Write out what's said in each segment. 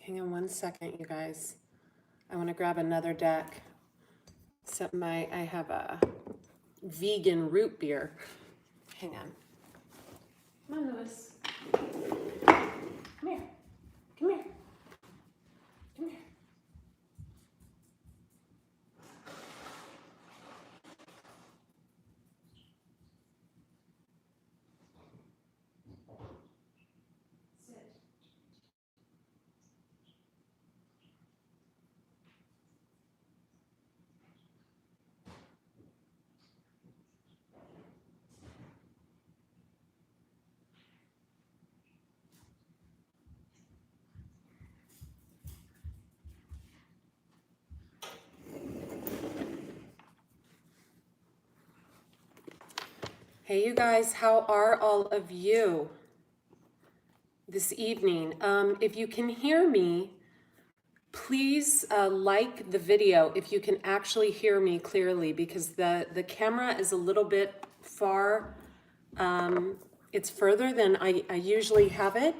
Hang on one second, you guys. I want to grab another deck. Except I have a vegan root beer. Hang on. Come on, Lewis. Come here. Come here. Come here. Hey, you guys, how are all of you this evening? If you can hear me, please like the video if you can actually hear me clearly, because the camera is a little bit far. It's further than I usually have it.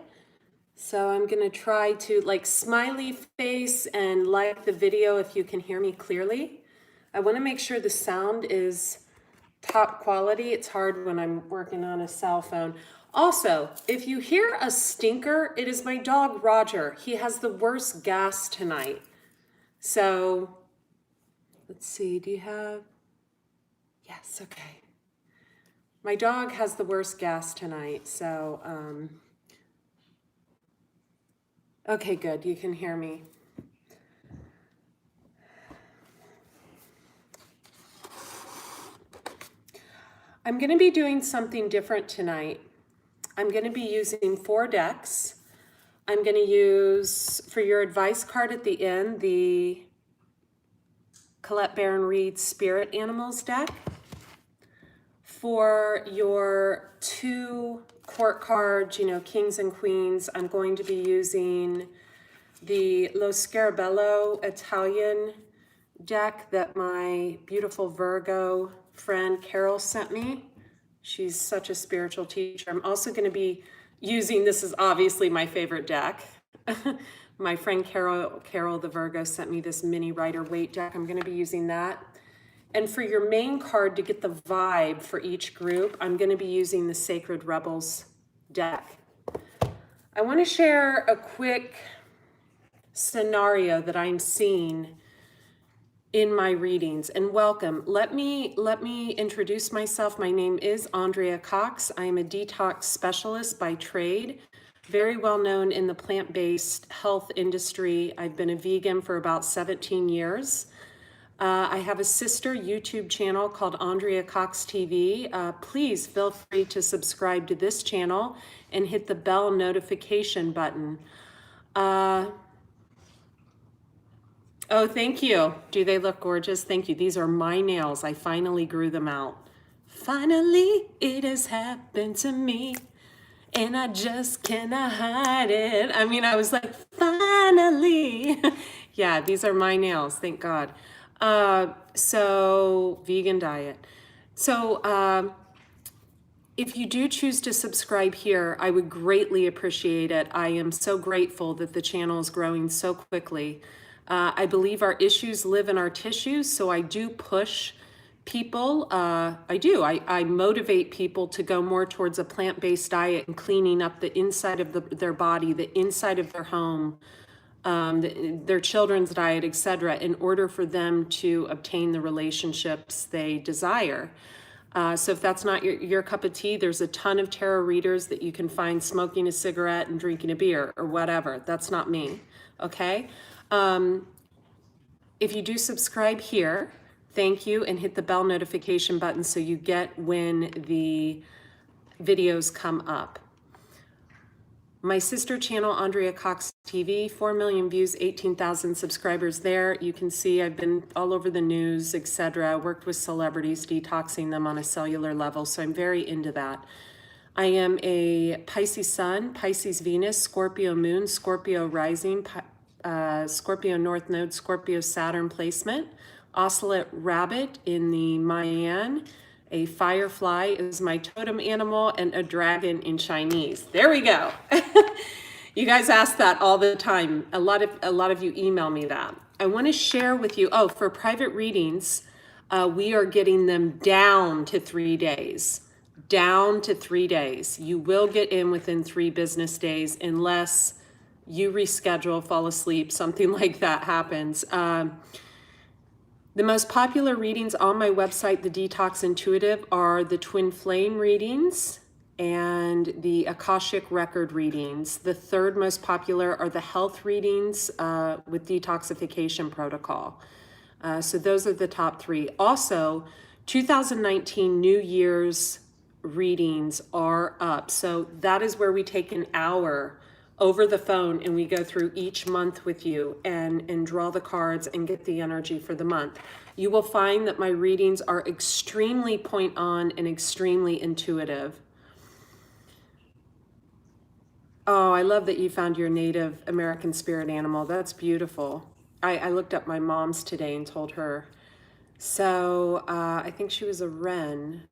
So I'm gonna try to like smiley face and like the video if you can hear me clearly. I wanna make sure the sound is top quality. It's hard when I'm working on a cell phone. Also, if you hear a stinker, it is my dog Roger. He has the worst gas tonight. So let's see, do you have? Yes, okay. My dog has the worst gas tonight, so okay, good, you can hear me. I'm going to be doing something different tonight. I'm going to be using 4 decks. I'm going to use, for your advice card at the end, the Colette Baron Reid Spirit Animals deck. For your 2 court cards, you know, Kings and Queens, I'm going to be using the Lo Scarabello Italian deck that my beautiful Virgo friend Carol sent me. She's such a spiritual teacher. I'm also going to be using, this is obviously my favorite deck. My friend Carol the Virgo sent me this mini Rider-Waite deck. I'm going to be using that. And for your main card to get the vibe for each group, I'm going to be using the Sacred Rebels deck. I want to share a quick scenario that I'm seeing in my readings, and welcome. Let me introduce myself. My name is Andrea Cox. I am a detox specialist by trade, very well known in the plant-based health industry. I've been a vegan for about 17 years. I have a sister YouTube channel called Andrea Cox TV. Please feel free to subscribe to this channel and hit the bell notification button. Oh, thank you. Do they look gorgeous? Thank you. These are my nails. I finally grew them out. Finally, it has happened to me, and I just cannot hide it. I mean, I was like, finally. Yeah, these are my nails. Thank God. So, vegan diet. So, if you do choose to subscribe here, I would greatly appreciate it. I am so grateful that the channel is growing so quickly. I believe our issues live in our tissues, so I do push people. I motivate people to go more towards a plant-based diet and cleaning up the inside of their body, the inside of their home, their children's diet, etc., in order for them to obtain the relationships they desire. So if that's not your cup of tea, there's a ton of tarot readers that you can find smoking a cigarette and drinking a beer or whatever. That's not me, okay? If you do subscribe here, thank you, and hit the bell notification button so you get when the videos come up. My sister channel, Andrea Cox TV, 4 million views, 18,000 subscribers there. You can see I've been all over the news, etc. Worked with celebrities, detoxing them on a cellular level, so I'm very into that. I am a Pisces Sun, Pisces Venus, Scorpio Moon, Scorpio Rising, Scorpio North Node, Scorpio Saturn placement, Ocelot Rabbit in the Mayan, a firefly is my totem animal, and a dragon in Chinese. There we go. You guys ask that all the time. A lot of you email me that. I want to share with you, for private readings, we are getting them down to 3 days. Down to 3 days. You will get in within 3 business days unless you reschedule, fall asleep, something like that happens. The most popular readings on my website, The Detox Intuitive, are the Twin Flame readings and the Akashic record readings. The third most popular are the health readings with detoxification protocol. So those are the top 3. Also, 2019 New Year's readings are up. So that is where we take an hour over the phone and we go through each month with you and draw the cards and get the energy for the month. You will find that my readings are extremely point on and extremely intuitive. Oh, I love that you found your Native American spirit animal. That's beautiful. I looked up my mom's today and told her. So I think she was a wren,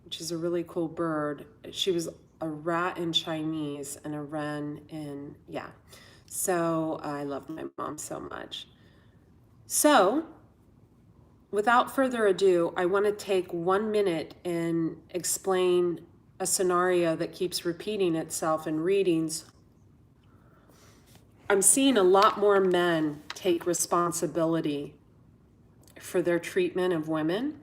which is a really cool bird. She was a rat in Chinese and a wren in, yeah. So I love my mom so much. So without further ado, I want to take 1 minute and explain a scenario that keeps repeating itself in readings. I'm seeing a lot more men take responsibility for their treatment of women.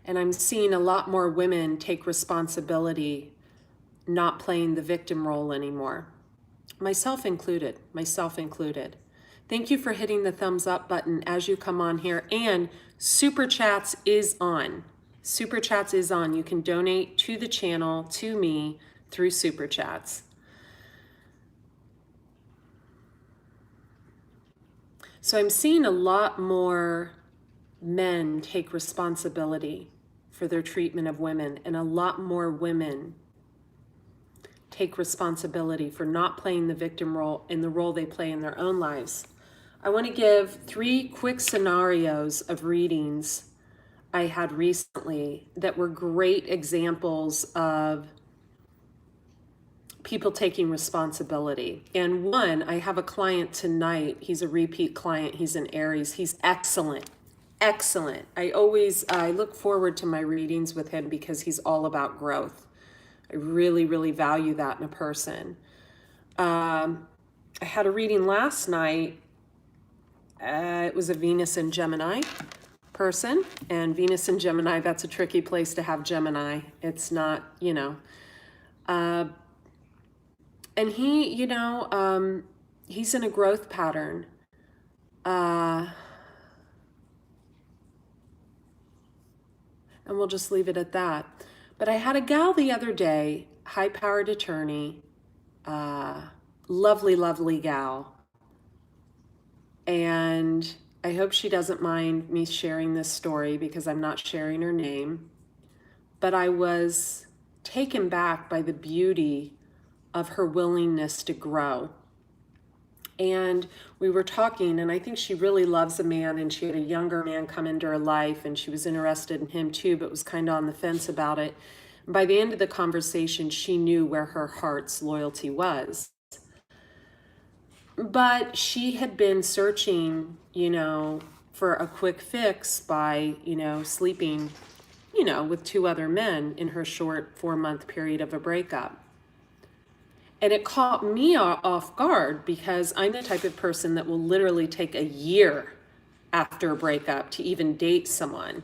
And I'm seeing a lot more women take responsibility, not playing the victim role anymore. Myself included, myself included. Thank you for hitting the thumbs up button as you come on here. And Super Chats is on. Super Chats is on. You can donate to the channel, to me, through Super Chats. So I'm seeing a lot more men take responsibility for their treatment of women, and a lot more women take responsibility for not playing the victim role in the role they play in their own lives. I want to give 3 quick scenarios of readings I had recently that were great examples of people taking responsibility. And one, I have a client tonight. He's a repeat client. He's an Aries. He's excellent. Excellent. I look forward to my readings with him because he's all about growth. I really, really value that in a person. I had a reading last night. It was a Venus and Gemini person. And Venus and Gemini, that's a tricky place to have Gemini. It's not, and he, he's in a growth pattern. And we'll just leave it at that. But I had a gal the other day, high-powered attorney, lovely, lovely gal. And I hope she doesn't mind me sharing this story because I'm not sharing her name. But I was taken back by the beauty of her willingness to grow. And we were talking, and I think she really loves a man, and she had a younger man come into her life, and she was interested in him too, but was kind of on the fence about it. And by the end of the conversation, she knew where her heart's loyalty was. But she had been searching, for a quick fix by, sleeping, with 2 other men in her short 4-month period of a breakup. And it caught me off guard because I'm the type of person that will literally take a year after a breakup to even date someone.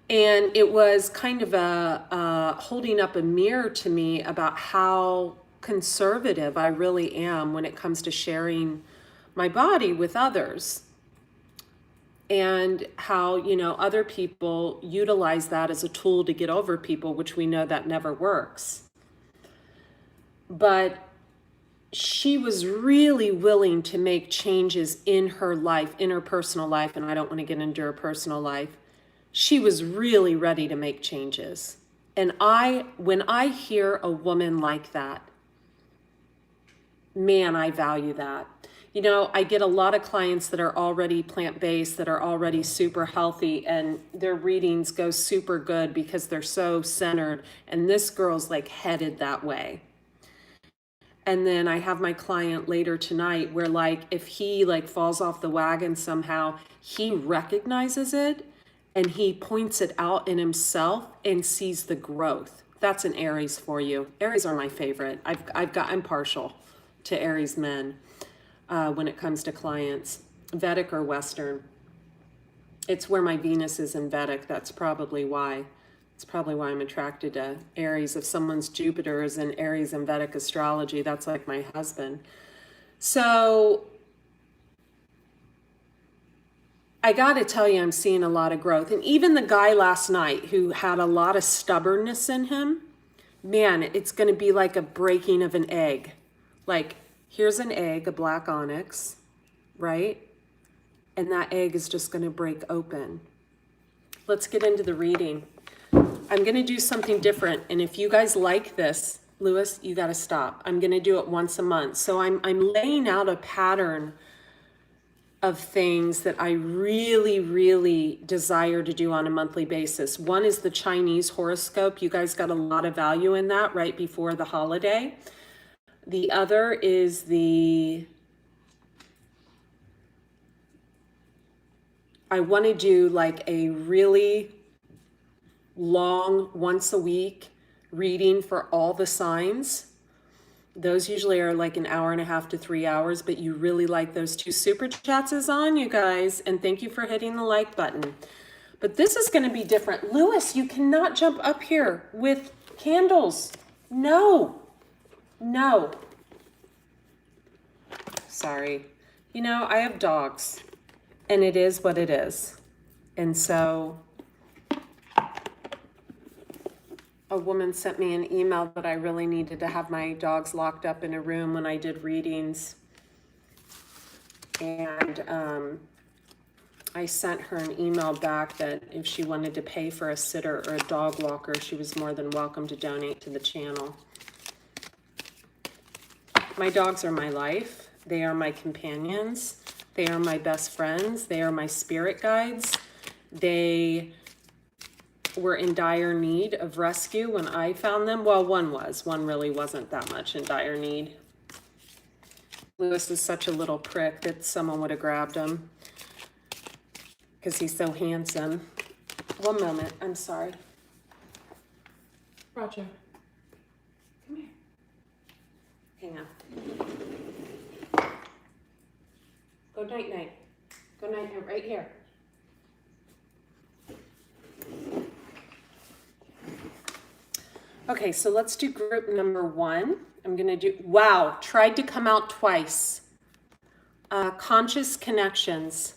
And it was kind of a holding up a mirror to me about how conservative I really am when it comes to sharing my body with others. And how, other people utilize that as a tool to get over people, which we know that never works. But she was really willing to make changes in her life, in her personal life, and I don't want to get into her personal life. She was really ready to make changes. And when I hear a woman like that, man, I value that. I get a lot of clients that are already plant-based, that are already super healthy, and their readings go super good because they're so centered. And this girl's like headed that way. And then I have my client later tonight where like if he like falls off the wagon somehow, he recognizes it and he points it out in himself and sees the growth. That's an Aries for you. Aries are my favorite. I'm partial to Aries men when it comes to clients, Vedic or Western. It's where my Venus is in Vedic. That's probably why. It's probably why I'm attracted to Aries. If someone's Jupiter is in Aries in Vedic astrology, that's like my husband. So I got to tell you, I'm seeing a lot of growth. And even the guy last night who had a lot of stubbornness in him, man, it's going to be like a breaking of an egg. Like, here's an egg, a black onyx, right? And that egg is just going to break open. Let's get into the reading. I'm going to do something different. And if you guys like this, Lewis, you got to stop. I'm going to do it once a month. So I'm laying out a pattern of things that I really, really desire to do on a monthly basis. One is the Chinese horoscope. You guys got a lot of value in that right before the holiday. The other is I want to do like a really long, once a week reading for all the signs. Those usually are like an hour and a half to 3 hours, but you really like those two. Super chats is on, you guys, and thank you for hitting the like button. But this is going to be different. Lewis, you cannot jump up here with candles. No. Sorry. You know, I have dogs, and it is what it is. And so a woman sent me an email that I really needed to have my dogs locked up in a room when I did readings. And I sent her an email back that if she wanted to pay for a sitter or a dog walker, she was more than welcome to donate to the channel. My dogs are my life. They are my companions. They are my best friends. They are my spirit guides. They were in dire need of rescue when I found them. Well, one really wasn't that much in dire need. Lewis is such a little prick that someone would have grabbed him because he's so handsome. One moment, I'm sorry. Roger, come here. Hang on. Go night-night. Go night-night right here. Okay, so let's do group number 1. I'm going to do, wow, tried to come out twice. Conscious connections.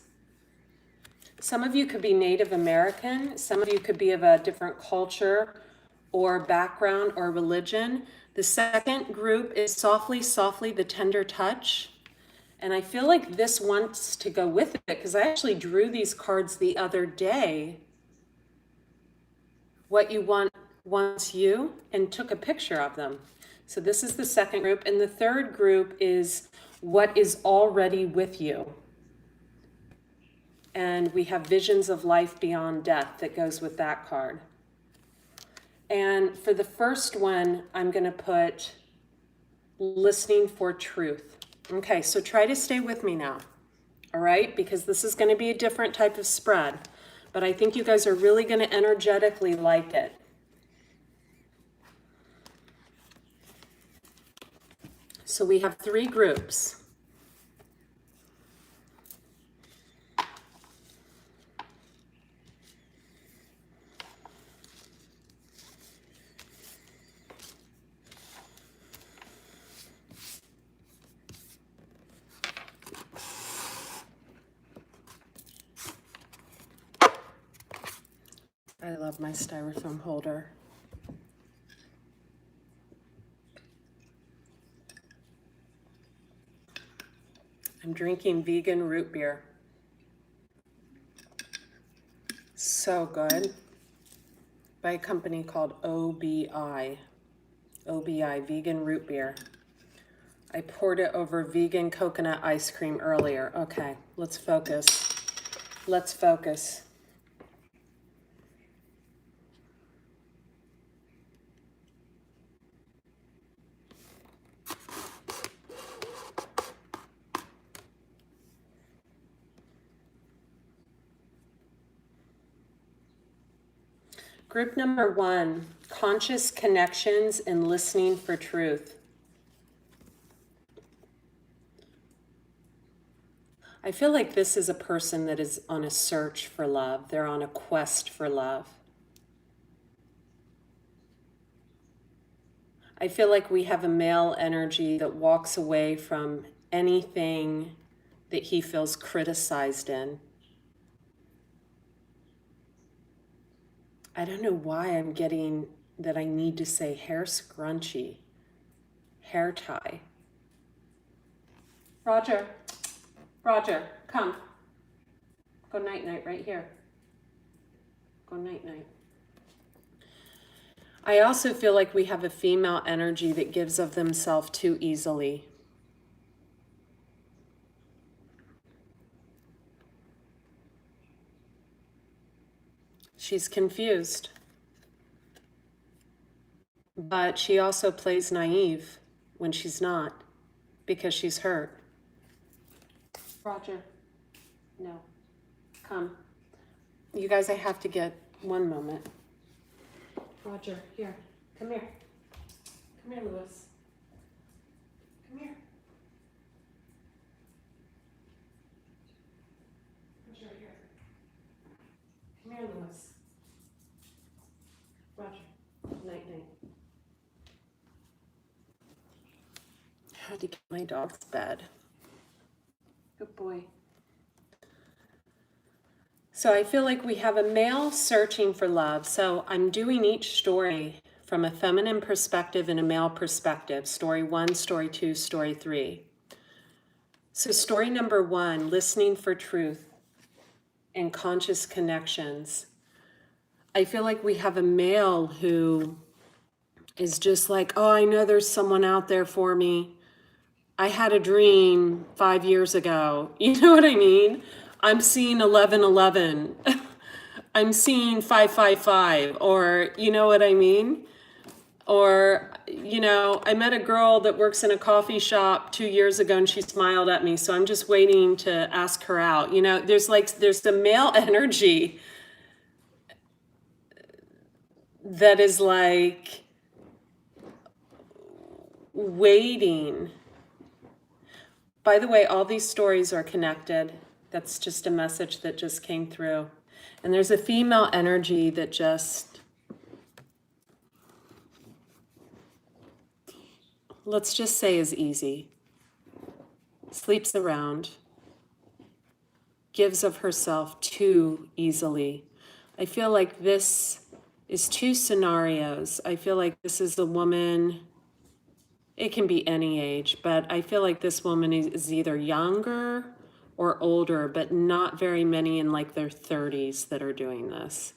Some of you could be Native American. Some of you could be of a different culture or background or religion. The second group is softly, softly, the tender touch. And I feel like this wants to go with it because I actually drew these cards the other day. What you want wants you, and took a picture of them. So this is the second group. And the third group is what is already with you. And we have visions of life beyond death that goes with that card. And for the first one, I'm going to put listening for truth. Okay, so try to stay with me now. All right, because this is going to be a different type of spread. But I think you guys are really going to energetically like it. So we have 3 groups. I love my styrofoam holder. I'm drinking vegan root beer. So good. By a company called OBI. OBI, vegan root beer. I poured it over vegan coconut ice cream earlier. Okay, let's focus. Let's focus. Group number 1, conscious connections and listening for truth. I feel like this is a person that is on a search for love. They're on a quest for love. I feel like we have a male energy that walks away from anything that he feels criticized in. I don't know why I'm getting that I need to say hair scrunchie, hair tie. Roger, come. Go night-night right here. Go night-night. I also feel like we have a female energy that gives of themselves too easily. She's confused. But she also plays naive when she's not, because she's hurt. Roger, no, come. You guys, I have to get one moment. Roger, here, come here. Come here, Lewis. Come here. Roger, here. Come here, Lewis. Roger, night-night. I had to get my dog's bed. Good boy. So I feel like we have a male searching for love. So I'm doing each story from a feminine perspective and a male perspective. Story 1, story 2, story 3. So story number 1, listening for truth and conscious connections. I feel like we have a male who is just like, oh, I know there's someone out there for me. I had a dream 5 years ago. You know what I mean? I'm seeing 1111. I'm seeing 555, or you know what I mean? Or, you know, I met a girl that works in a coffee shop 2 years ago and she smiled at me, so I'm just waiting to ask her out. You know, there's the male energy that is like waiting. By the way, all these stories are connected. That's just a message that just came through. And there's a female energy that just, let's just say, is easy. Sleeps around. Gives of herself too easily. I feel like this is 2 scenarios. I feel like this is a woman. It can be any age, but I feel like this woman is either younger or older, but not very many in like their 30s that are doing this.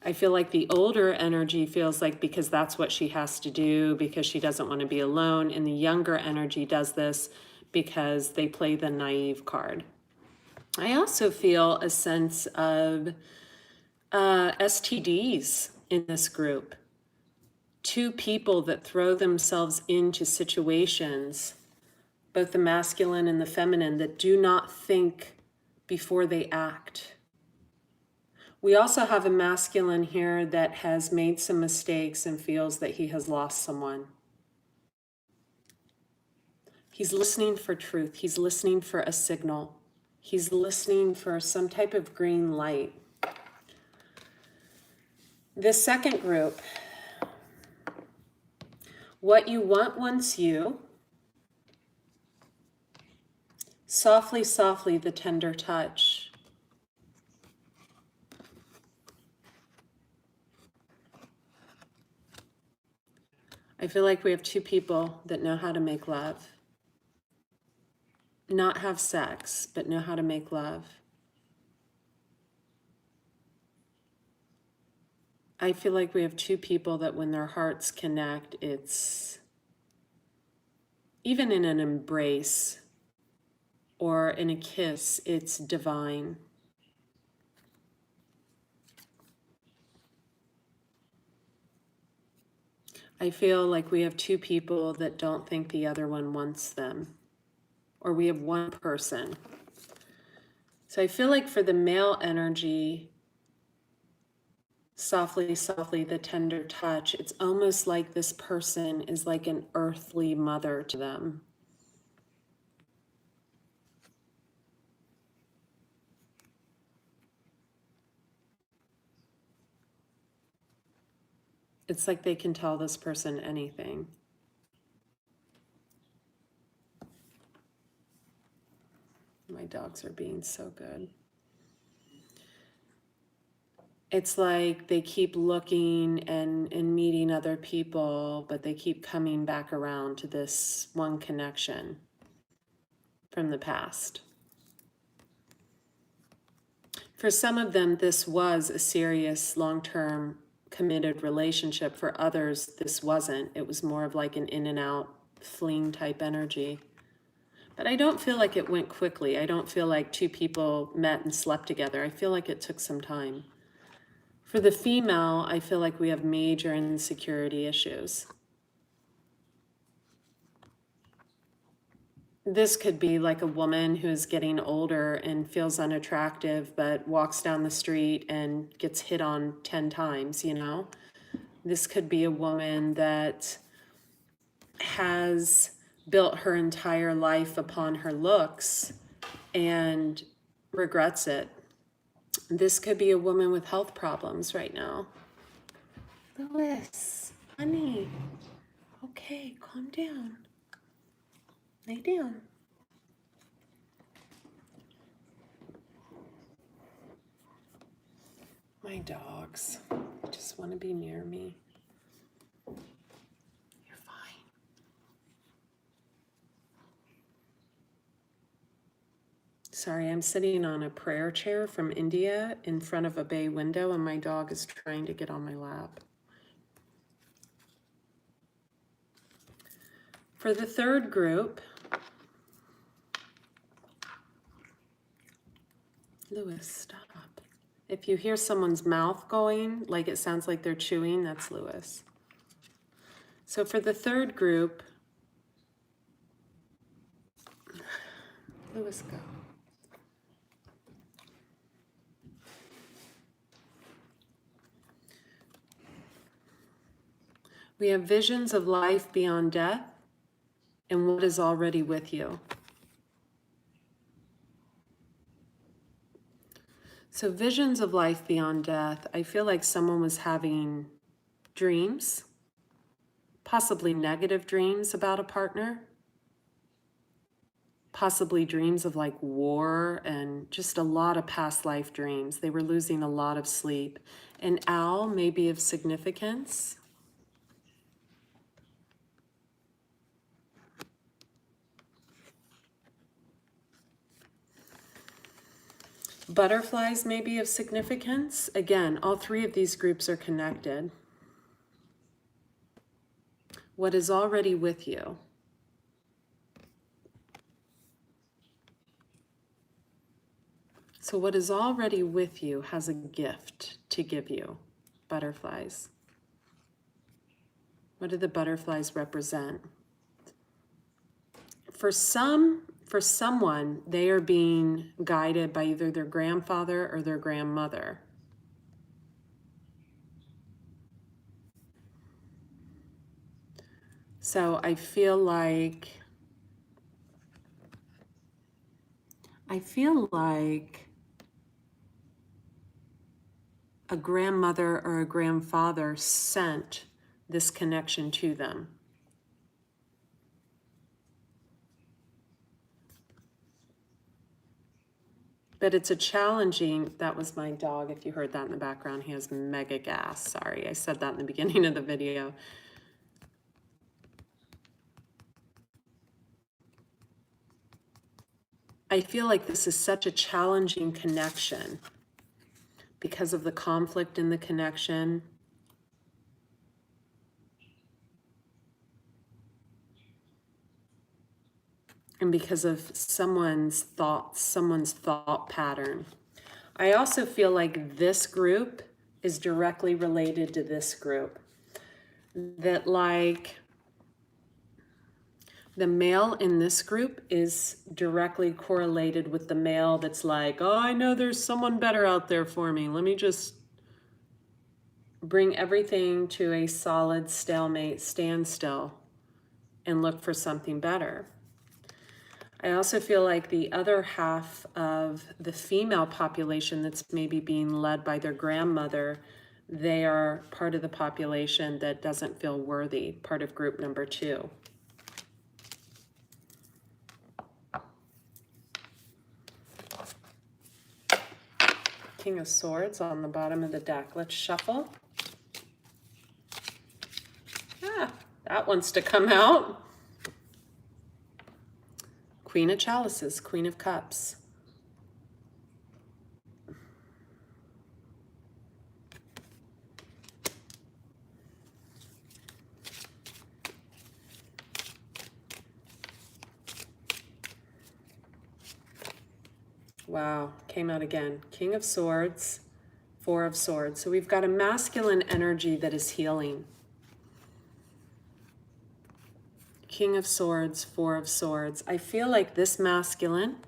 I feel like the older energy feels like because that's what she has to do, because she doesn't want to be alone, and the younger energy does this because they play the naive card. I also feel a sense of STDs in this group. 2 people that throw themselves into situations, both the masculine and the feminine, that do not think before they act. We also have a masculine here that has made some mistakes and feels that he has lost someone. He's listening for truth. He's listening for a signal. He's listening for some type of green light. This second group, what you want wants you. Softly, softly, the tender touch. I feel like we have 2 people that know how to make love. Not have sex, but know how to make love. I feel like we have 2 people that when their hearts connect, it's even in an embrace or in a kiss, it's divine. I feel like we have 2 people that don't think the other one wants them. Or we have 1 person So I feel like for the male energy, softly, softly, the tender touch, it's almost like this person is like an earthly mother to them. It's like they can tell this person anything. My dogs are being so good. It's like they keep looking and meeting other people, but they keep coming back around to this one connection from the past. For some of them, this was a serious, long-term, committed relationship. For others, this wasn't. It was more of like an in and out fling type energy. But I don't feel like it went quickly. I don't feel like two people met and slept together. I feel like it took some time. For the female, I feel like we have major insecurity issues. This could be like a woman who's getting older and feels unattractive, but walks down the street and gets hit on 10 times, you know? This could be a woman that has built her entire life upon her looks and regrets it. This could be a woman with health problems right now. Louis, honey, okay, calm down. Lay down. My dogs just want to be near me. You're fine. Sorry, I'm sitting on a prayer chair from India in front of a bay window, and my dog is trying to get on my lap. For the third group, Louis, stop. If you hear someone's mouth going, like it sounds like they're chewing, that's Louis. So for the third group, Louis, go. We have visions of life beyond death and what is already with you. So visions of life beyond death, I feel like someone was having dreams, possibly negative dreams about a partner, possibly dreams of like war and just a lot of past life dreams. They were losing a lot of sleep. An owl may be of significance. Butterflies may be of significance. Again, all three of these groups are connected. What is already with you? So what is already with you has a gift to give you. Butterflies. What do the butterflies represent? For someone, they are being guided by either their grandfather or their grandmother. So I feel like a grandmother or a grandfather sent this connection to them. But it's a challenging, that was my dog, if you heard that in the background, he has mega gas. Sorry, I said that in the beginning of the video. I feel like this is such a challenging connection because of the conflict in the connection. And because of someone's thought pattern. I also feel like this group is directly related to this group. That like The male in this group is directly correlated with the male that's like, oh, I know there's someone better out there for me. Let me just bring everything to a solid stalemate, standstill, and look for something better. I also feel like the other half of the female population that's maybe being led by their grandmother, they are part of the population that doesn't feel worthy, part of group number 2. King of Swords on the bottom of the deck. Let's shuffle. Ah, that wants to come out. Queen of Chalices, Queen of Cups. Wow, came out again. King of Swords, Four of Swords. So we've got a masculine energy that is healing. King of Swords, Four of Swords. I feel like this masculine,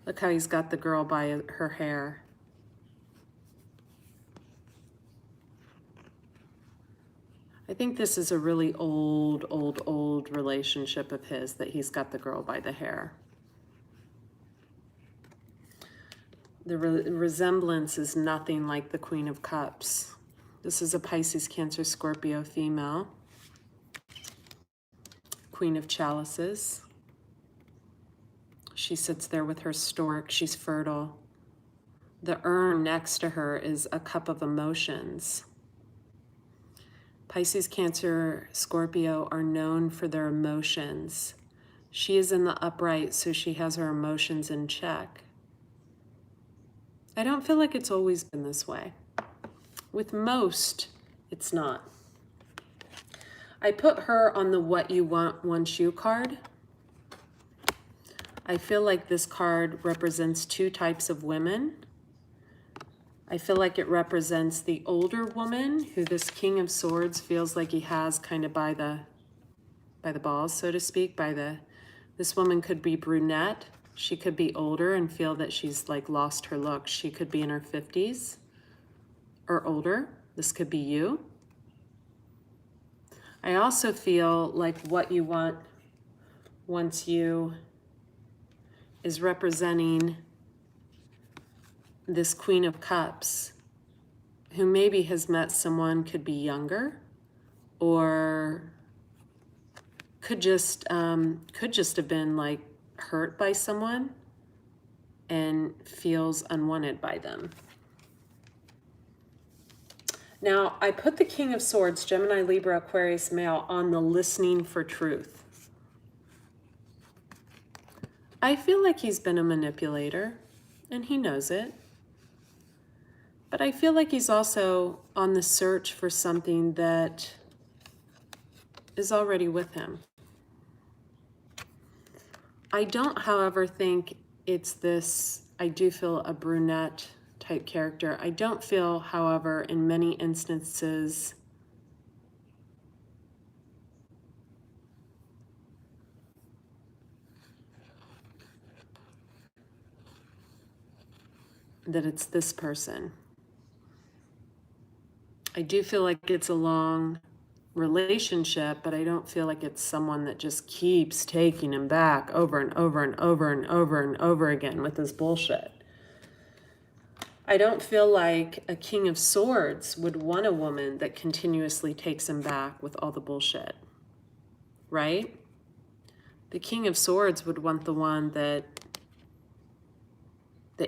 look how he's got the girl by her hair. I think this is a really old relationship of his that he's got the girl by the hair. The resemblance is nothing like the Queen of Cups. This is a Pisces, Cancer, Scorpio female. Queen of Chalices. She sits there with her stork. She's fertile. The urn next to her is a cup of emotions. Pisces, Cancer, Scorpio are known for their emotions. She is in the upright, so she has her emotions in check. I don't feel like it's always been this way. With most, it's not. I put her on the What You Want Wants You card. I feel like this card represents 2 types of women. I feel like it represents the older woman who this King of Swords feels like he has kind of by the balls, so to speak. This woman could be brunette. She could be older and feel that she's like lost her look. She could be in her 50s or older. This could be you. I also feel like What You Want Wants You is representing this Queen of Cups who maybe has met someone, could be younger, or could just have been like hurt by someone and feels unwanted by them. Now, I put the King of Swords, Gemini, Libra, Aquarius male, on the listening for truth. I feel like he's been a manipulator, and he knows it. But I feel like he's also on the search for something that is already with him. I don't, however, think it's this, I do feel a brunette type character. I don't feel, however, in many instances that it's this person. I do feel like it's a long relationship, but I don't feel like it's someone that just keeps taking him back over and over and over and over and over again with this bullshit. I don't feel like a King of Swords would want a woman that continuously takes him back with all the bullshit, right? The King of Swords would want the one that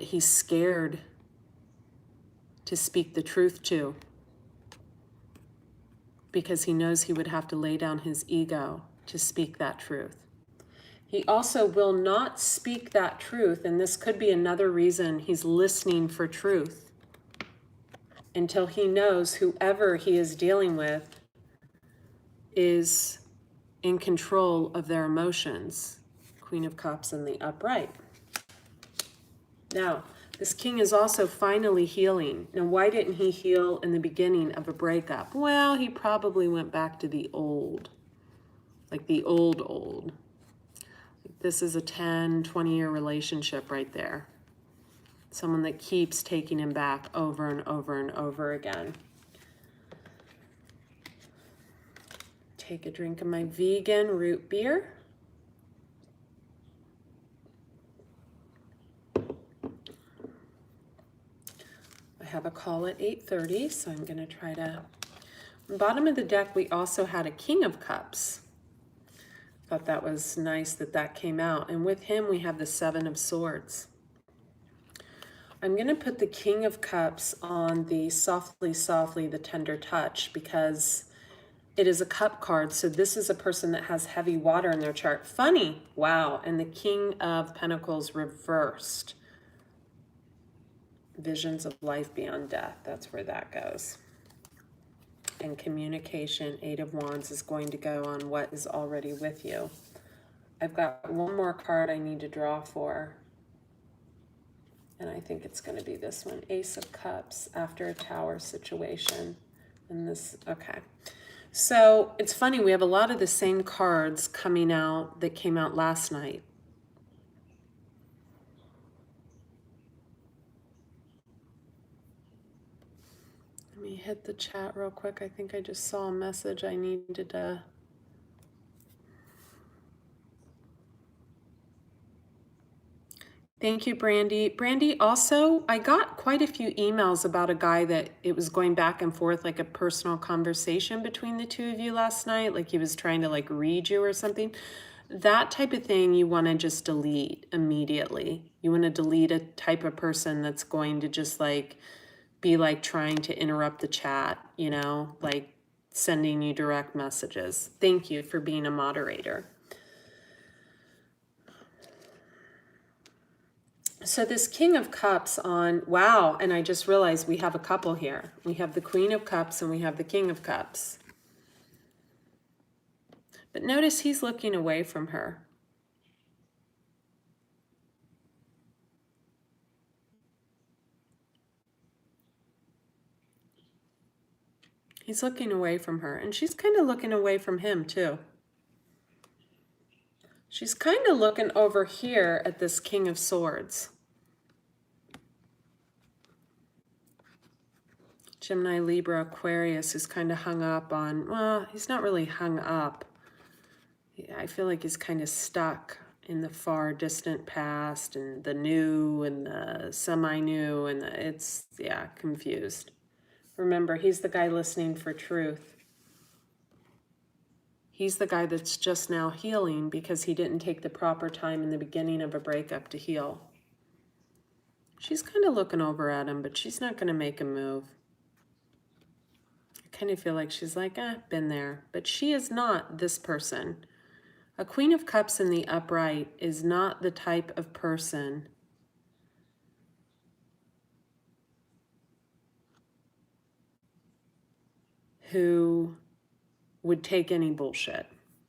he's scared to speak the truth to, because he knows he would have to lay down his ego to speak that truth. He also will not speak that truth, and this could be another reason he's listening for truth, until he knows whoever he is dealing with is in control of their emotions. Queen of Cups in the upright. Now, this king is also finally healing. Now, why didn't he heal in the beginning of a breakup? Well, he probably went back to the old, like the old. This is a 10, 20-year relationship right there. Someone that keeps taking him back over and over and over again. Take a drink of my vegan root beer. I have a call at 8:30, so I'm going to try to... On the bottom of the deck, we also had a King of Cups. Thought that was nice that that came out. And with him, we have the Seven of Swords. I'm going to put the King of Cups on the Softly, Softly, the Tender Touch, because it is a cup card. So this is a person that has heavy water in their chart. Funny. Wow. And the King of Pentacles reversed. Visions of life beyond death. That's where that goes. And communication, Eight of Wands, is going to go on what is already with you. I've got one more card I need to draw for. And I think it's going to be this one. Ace of Cups after a tower situation. And this, okay. So it's funny, we have a lot of the same cards coming out that came out last night. Let me hit the chat real quick. I think I just saw a message I needed to... Thank you, Brandy. Brandy, also, I got quite a few emails about a guy that it was going back and forth, like a personal conversation between the two of you last night, like he was trying to like read you or something. That type of thing you want to just delete immediately. You want to delete a type of person that's going to just like be like trying to interrupt the chat, you know, like sending you direct messages. Thank you for being a moderator. So this King of Cups on, wow, and I just realized we have a couple here. We have the Queen of Cups and we have the King of Cups. But notice he's looking away from her. He's looking away from her, and she's kind of looking away from him too. She's kind of looking over here at this King of Swords. Gemini, Libra, Aquarius is kind of hung up on, well, he's not really hung up. I feel like he's kind of stuck in the far distant past and the new and the semi-new, and it's, yeah, confused. Remember, he's the guy listening for truth. He's the guy that's just now healing because he didn't take the proper time in the beginning of a breakup to heal. She's kind of looking over at him, but she's not going to make a move. I kind of feel like she's like, been there. But she is not this person. A Queen of Cups in the upright is not the type of person who would take any bullshit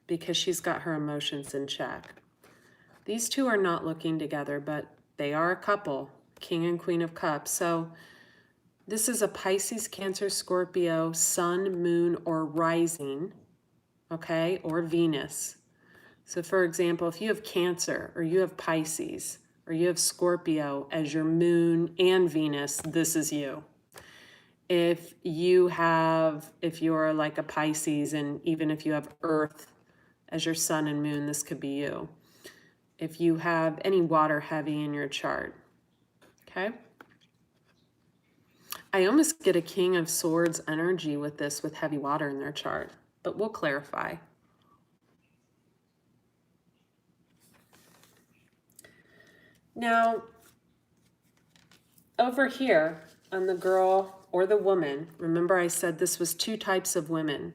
because she's got her emotions in check. These two are not looking together, but they are a couple, King and Queen of Cups. So this is a Pisces, Cancer, Scorpio, Sun, Moon, or Rising, okay, or Venus. So for example, if you have Cancer or you have Pisces or you have Scorpio as your Moon and Venus, this is you. If you're like a Pisces, and even if you have Earth as your Sun and Moon, this could be you. If you have any water heavy in your chart, okay? I almost get a King of Swords energy with this, with heavy water in their chart, but we'll clarify. Now, over here on the girl or the woman, remember I said this was two types of women.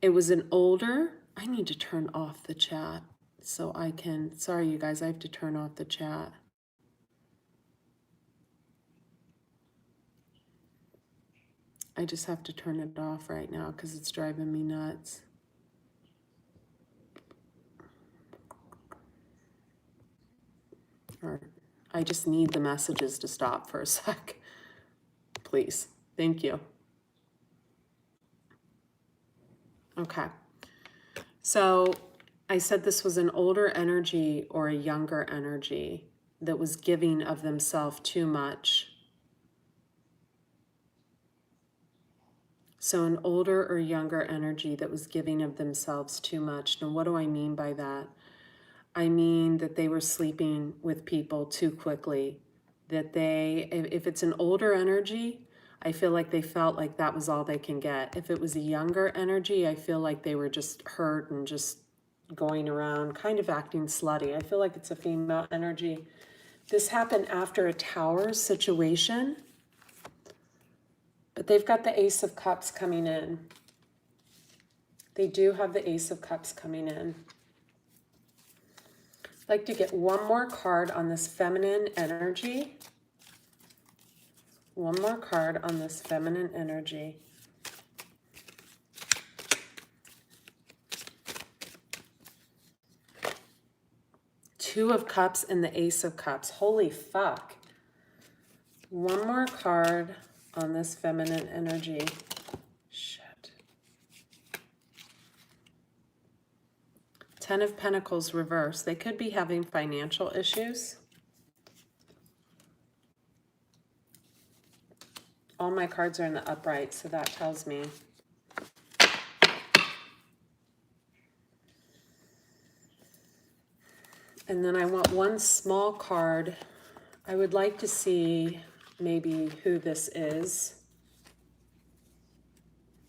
It was an older, I need to turn off the chat so I can, sorry you guys, I have to turn off the chat. I just have to turn it off right now because it's driving me nuts. Or I just need the messages to stop for a sec. Please. Thank you. Okay. So I said this was an older energy or a younger energy that was giving of themselves too much. So an older or younger energy that was giving of themselves too much. Now, what do I mean by that? I mean that they were sleeping with people too quickly. That if it's an older energy, I feel like they felt like that was all they can get. If it was a younger energy, I feel like they were just hurt and just going around kind of acting slutty. I feel like it's a female energy. This happened after a tower situation, but they've got the Ace of Cups coming in. They do have the Ace of Cups coming in. I'd like to get one more card on this feminine energy. One more card on this feminine energy. Two of Cups and the Ace of Cups. Holy fuck. One more card on this feminine energy. Shit. Ten of Pentacles reversed. They could be having financial issues. All my cards are in the upright, so that tells me. And then I want one small card. I would like to see maybe who this is.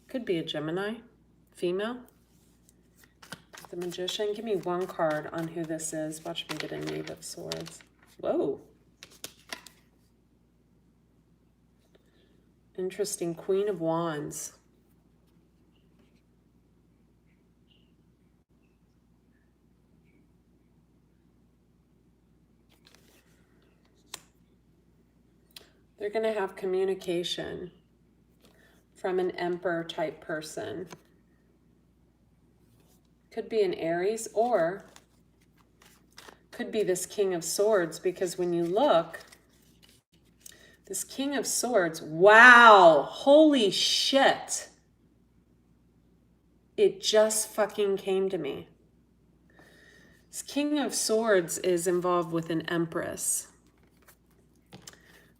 Could be a Gemini, female. The Magician. Give me one card on who this is. Watch me get a Knave of Swords. Whoa. Interesting. Queen of Wands. They're going to have communication from an Emperor type person. Could be an Aries or could be this King of Swords, because when you look, this King of Swords, wow, holy shit. It just fucking came to me. This King of Swords is involved with an Empress.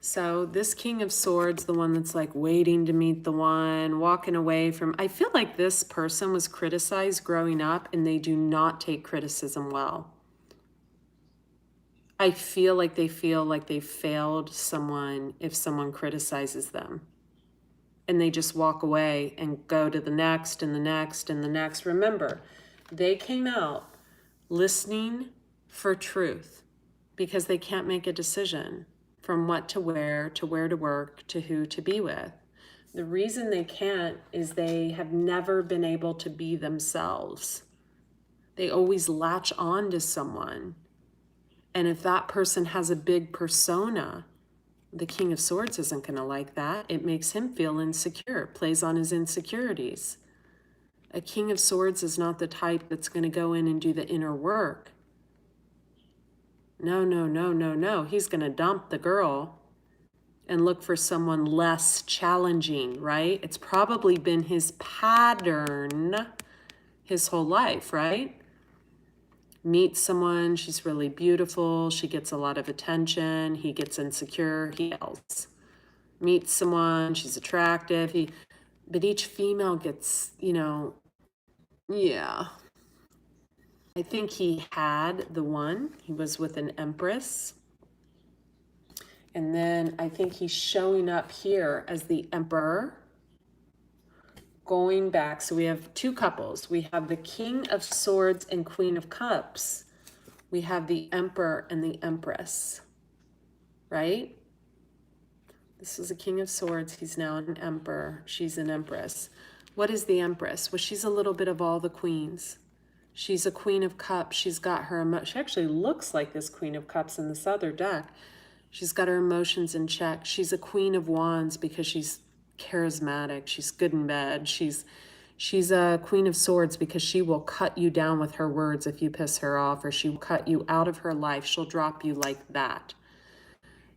So this King of Swords, the one that's like waiting to meet the one, walking away from, I feel like this person was criticized growing up and they do not take criticism well. I feel like they failed someone if someone criticizes them. And they just walk away and go to the next and the next and the next. Remember, they came out listening for truth because they can't make a decision from what to wear, to where to work, to who to be with. The reason they can't is they have never been able to be themselves. They always latch on to someone. And if that person has a big persona, the King of Swords isn't going to like that. It makes him feel insecure, plays on his insecurities. A King of Swords is not the type that's going to go in and do the inner work. No, no, no, no, no. He's going to dump the girl and look for someone less challenging, right? It's probably been his pattern his whole life, right? Meet someone, she's really beautiful, she gets a lot of attention, he gets insecure, he yells. Meet someone, she's attractive, but each female gets, yeah. I think he had the one. He was with an Empress. And then I think he's showing up here as the Emperor. Going back, so we have two couples. We have the King of Swords and Queen of Cups. We have the Emperor and the Empress, right? This is a King of Swords. He's now an Emperor. She's an Empress. What is the Empress? Well, she's a little bit of all the queens. She's a Queen of Cups. She's got her, she actually looks like this Queen of Cups in this other deck. She's got her emotions in check. She's a Queen of Wands because she's charismatic. She's good in bed. She's a Queen of Swords because she will cut you down with her words if you piss her off, or she will cut you out of her life. She'll drop you like that.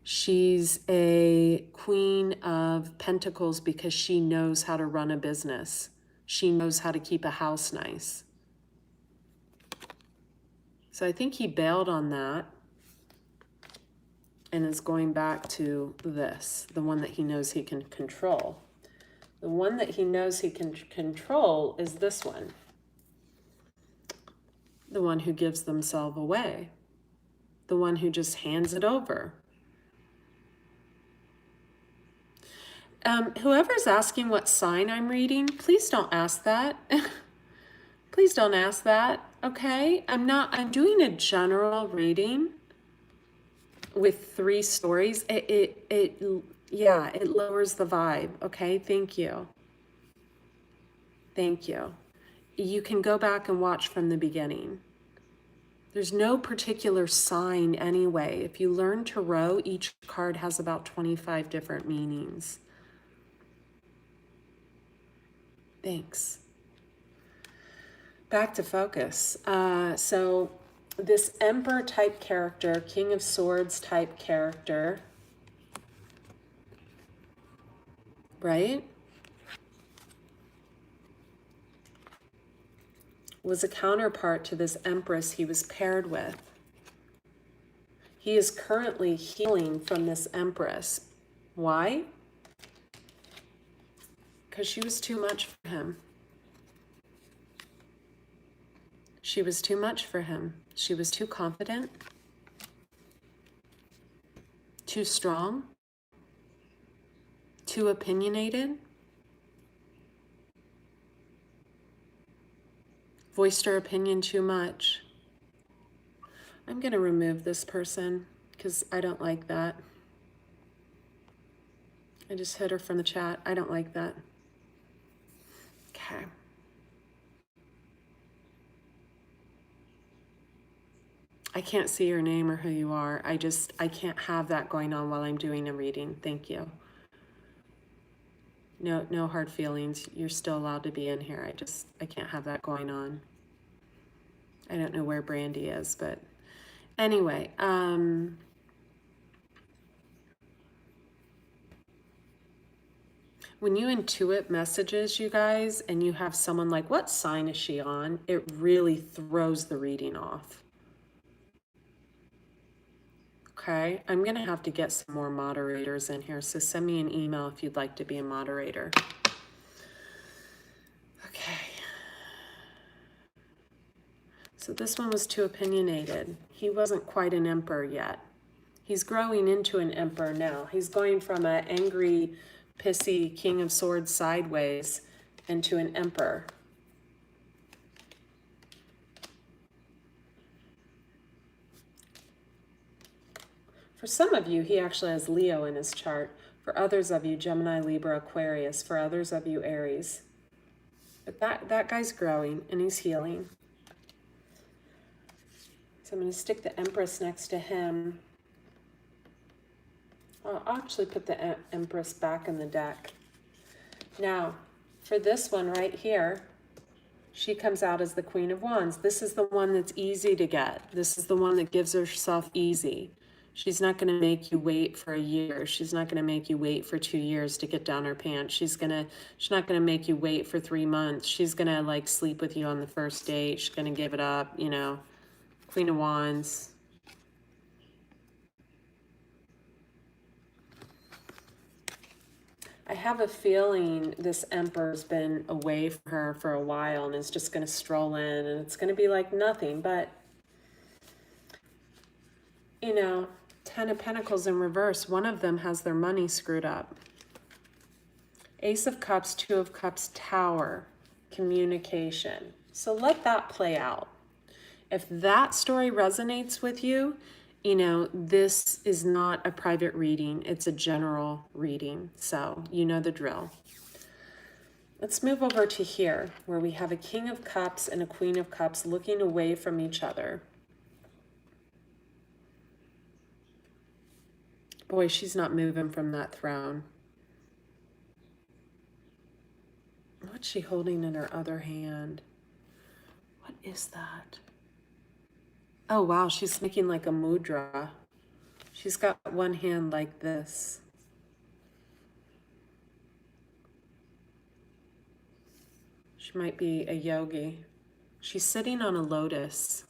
She's a Queen of Pentacles because she knows how to run a business. She knows how to keep a house nice. So I think he bailed on that and is going back to this, the one that he knows he can control. The one that he knows he can control is this one. The one who gives themselves away. The one who just hands it over. Whoever's asking what sign I'm reading, please don't ask that. Please don't ask that, okay? I'm doing a general reading with 3 stories. Yeah, it lowers the vibe, okay? Thank you. Thank you. You can go back and watch from the beginning. There's no particular sign anyway. If you learn tarot, each card has about 25 different meanings. Thanks. Back to focus. So this Emperor type character, King of Swords type character, right, was a counterpart to this Empress he was paired with. He is currently healing from this Empress. Why? Because she was too much for him. She was too much for him. She was too confident, too strong, too opinionated, voiced her opinion too much. I'm going to remove this person because I don't like that. I just hit her from the chat. I don't like that. Okay. I can't see your name or who you are. I can't have that going on while I'm doing a reading. Thank you. No hard feelings. You're still allowed to be in here. I can't have that going on. I don't know where Brandy is, but anyway, when you intuit messages, you guys, and you have someone like, what sign is she on? It really throws the reading off. Okay, I'm going to have to get some more moderators in here, so send me an email if you'd like to be a moderator. Okay. So this one was too opinionated. He wasn't quite an emperor yet. He's growing into an emperor now. He's going from an angry, pissy King of Swords sideways into an emperor. For some of you, he actually has Leo in his chart. For others of you, Gemini, Libra, Aquarius. For others of you, Aries. But that guy's growing and he's healing. So I'm going to stick the Empress next to him. I'll actually put the Empress back in the deck. Now, for this one right here, she comes out as the Queen of Wands. This is the one that's easy to get. This is the one that gives herself easy. She's not going to make you wait for a year. She's not going to make you wait for 2 years to get down her pants. She's not going to make you wait for 3 months. She's going to like sleep with you on the first date. She's going to give it up, you know. Queen of Wands. I have a feeling this Emperor's been away from her for a while and is just going to stroll in and it's going to be like nothing, but you know, 10 of Pentacles in reverse, one of them has their money screwed up. Ace of Cups, 2 of Cups, Tower, communication. So let that play out. If that story resonates with you, you know, this is not a private reading. It's a general reading. So you know the drill. Let's move over to here where we have a King of Cups and a Queen of Cups looking away from each other. Boy, she's not moving from that throne. What's she holding in her other hand? What is that? Oh, wow, she's making like a mudra. She's got one hand like this. She might be a yogi. She's sitting on a lotus.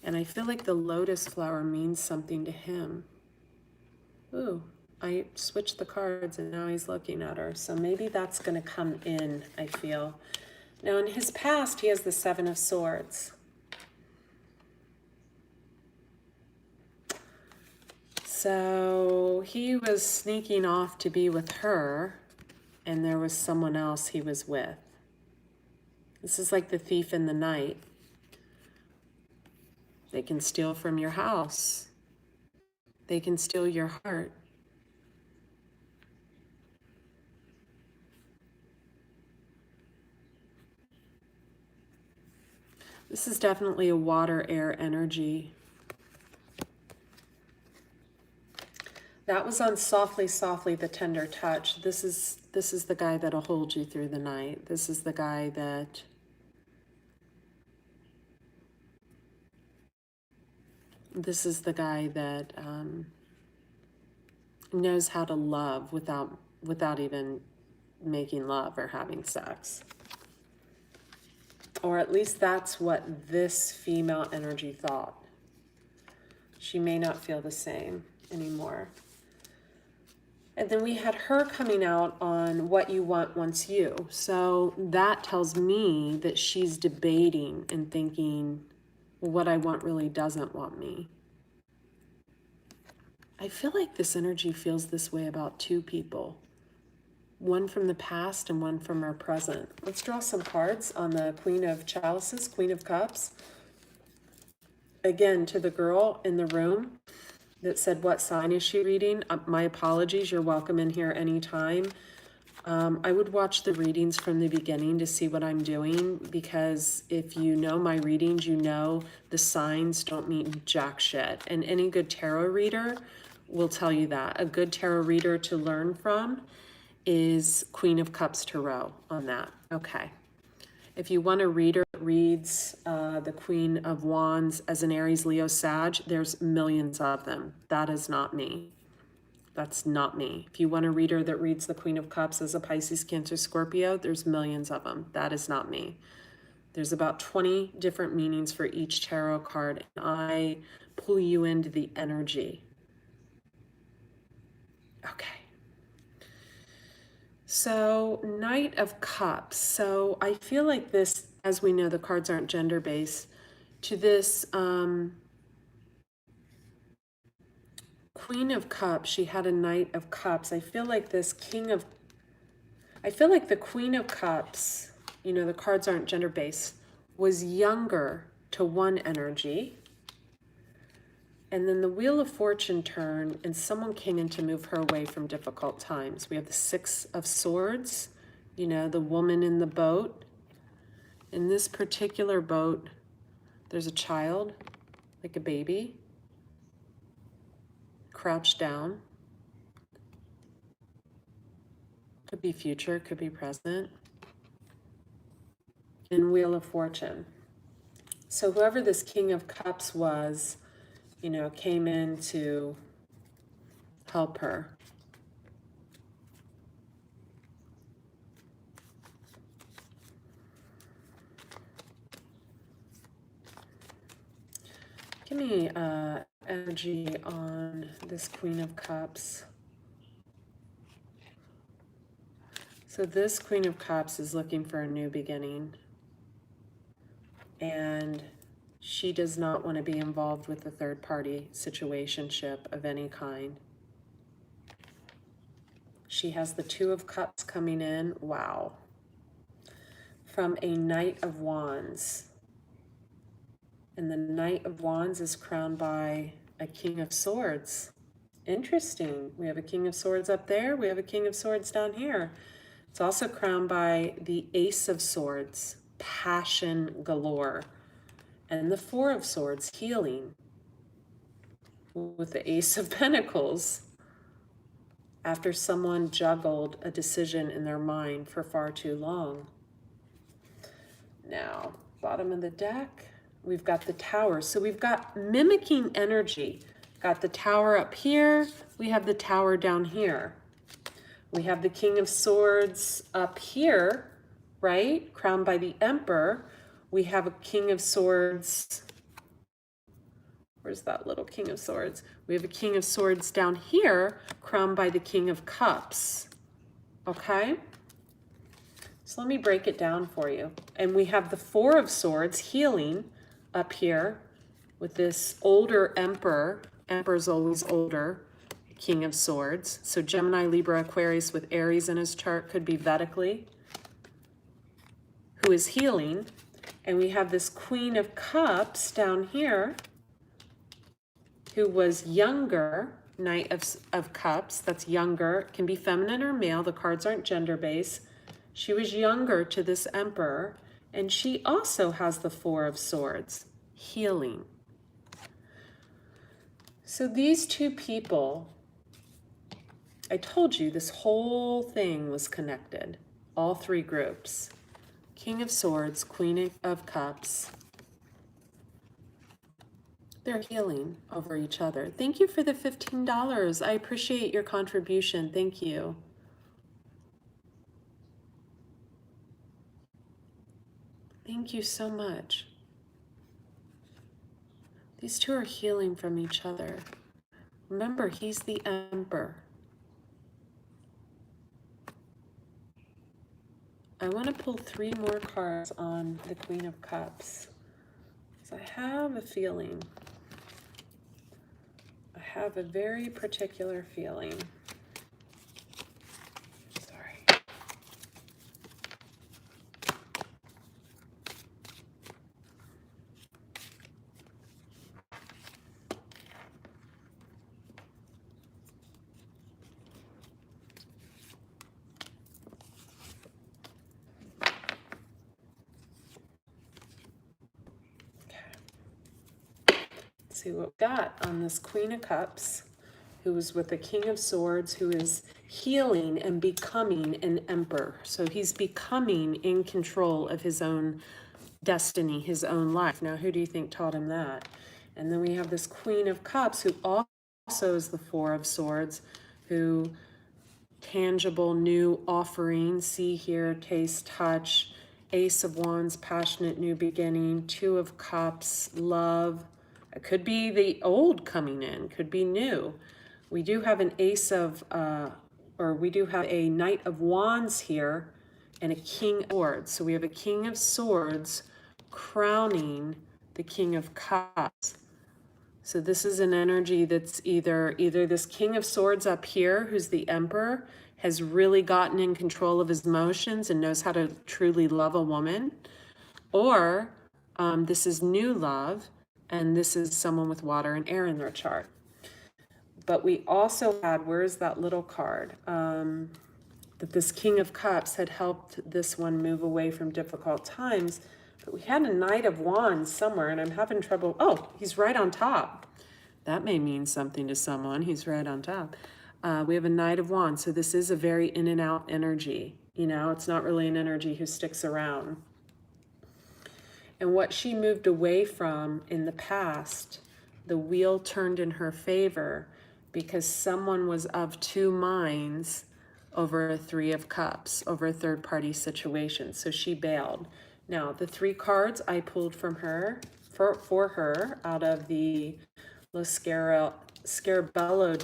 And I feel like the lotus flower means something to him. Ooh, I switched the cards and now he's looking at her. So maybe that's going to come in, I feel. Now in his past, he has the Seven of Swords. So he was sneaking off to be with her, and there was someone else he was with. This is like the thief in the night. They can steal from your house. They can steal your heart. This is definitely a water air energy. That was on Softly, Softly, the Tender Touch. This is the guy that'll hold you through the night. This is the guy that knows how to love without even making love or having sex. Or at least that's what this female energy thought. She may not feel the same anymore. And then we had her coming out on What You Want Wants You. So that tells me that she's debating and thinking, well, what I want really doesn't want me. I feel like this energy feels this way about two people. One from the past and one from our present. Let's draw some cards on the Queen of Chalices, Queen of Cups. Again, to the girl in the room that said, what sign is she reading? My apologies, you're welcome in here anytime. I would watch the readings from the beginning to see what I'm doing, because if you know my readings, you know the signs don't mean jack shit. And any good tarot reader will tell you that. A good tarot reader to learn from is Queen of Cups Tarot on that. Okay. If you want a reader that reads the Queen of Wands as an Aries, Leo, Sag, there's millions of them. That is not me. That's not me. If you want a reader that reads the Queen of Cups as a Pisces, Cancer, Scorpio, there's millions of them. That is not me. There's about 20 different meanings for each tarot card, and I pull you into the energy. Okay. So, Knight of Cups. So I feel like this, as we know, the cards aren't gender-based, to this Queen of Cups, she had a Knight of Cups. I feel like the Queen of Cups, you know, the cards aren't gender-based, was younger to one energy. And then the Wheel of Fortune turned and someone came in to move her away from difficult times. We have the Six of Swords, you know, the woman in the boat. In this particular boat, there's a child, like a baby, crouched down. Could be future, could be present. And Wheel of Fortune. So whoever this King of Cups was, you know, came in to help her. Give me energy on this Queen of Cups. So this Queen of Cups is looking for a new beginning. And she does not want to be involved with a third-party situationship of any kind. She has the Two of Cups coming in. Wow. From a Knight of Wands. And the Knight of Wands is crowned by a King of Swords. Interesting. We have a King of Swords up there. We have a King of Swords down here. It's also crowned by the Ace of Swords, passion galore. And the Four of Swords, healing. With the Ace of Pentacles, after someone juggled a decision in their mind for far too long. Now, bottom of the deck, we've got the Tower. So we've got mimicking energy. Got the Tower up here. We have the Tower down here. We have the King of Swords up here, right? Crowned by the Emperor. We have a King of Swords Where's that little King of Swords? We have a King of Swords down here, crowned by the King of Cups. Okay? So let me break it down for you. And we have the Four of Swords, healing, up here with this older Emperor. Emperor's always older. King of Swords. So Gemini, Libra, Aquarius with Aries in his chart could be Vedically, who is healing. And we have this Queen of Cups down here, who was younger, Knight of Cups, that's younger, can be feminine or male, the cards aren't gender-based. She was younger to this Emperor, and she also has the Four of Swords, healing. So these two people, I told you this whole thing was connected, all three groups. King of Swords, Queen of Cups. They're healing over each other. Thank you for the $15. I appreciate your contribution. Thank you. Thank you so much. These two are healing from each other. Remember, he's the Emperor. I want to pull 3 more cards on the Queen of Cups. So I have a feeling. I have a very particular feeling. Sorry. See what we got on this Queen of Cups, who is with the King of Swords, who is healing and becoming an emperor. So he's becoming in control of his own destiny, his own life. Now, who do you think taught him that? And then we have this Queen of Cups, who also is the Four of Swords, who tangible new offering, see, hear, taste, touch, Ace of Wands, passionate new beginning, Two of Cups, love. It could be the old coming in, could be new. We do have an Ace of, we do have a Knight of Wands here and a King of Swords. So we have a King of Swords crowning the King of Cups. So this is an energy that's either this King of Swords up here, who's the Emperor, has really gotten in control of his emotions and knows how to truly love a woman, or this is new love, and this is someone with water and air in their chart. But we also had, where's that little card? That this King of Cups had helped this one move away from difficult times. But we had a Knight of Wands somewhere, and I'm having trouble. Oh, he's right on top. That may mean something to someone. He's right on top. We have a Knight of Wands. So this is a very in and out energy. You know, it's not really an energy who sticks around. And what she moved away from in the past, the wheel turned in her favor because someone was of 2 minds over a 3 of Cups, over a third-party situation. So she bailed. Now, the 3 cards I pulled from her, for her, out of the Lo Scarabello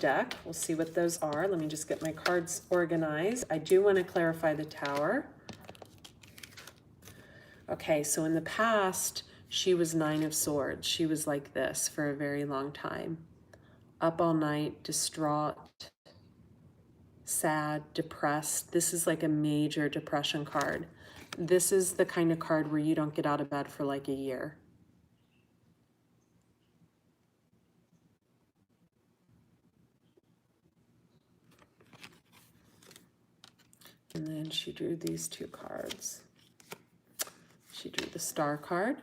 deck. We'll see what those are. Let me just get my cards organized. I do want to clarify the Tower. Okay, so in the past, she was 9 of Swords. She was like this for a very long time. Up all night, distraught, sad, depressed. This is like a major depression card. This is the kind of card where you don't get out of bed for like a year. And then she drew these 2 cards. She drew the Star card.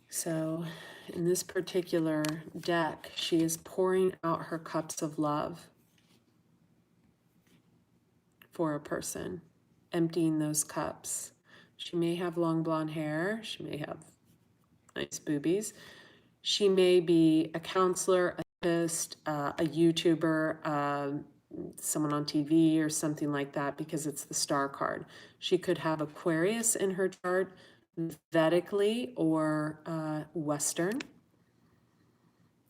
So in this particular deck, she is pouring out her cups of love for a person, emptying those cups. She may have long blonde hair. She may have nice boobies. She may be a counselor, a therapist, a YouTuber, someone on TV or something like that, because it's the Star card. She could have Aquarius in her chart, Vedically or Western.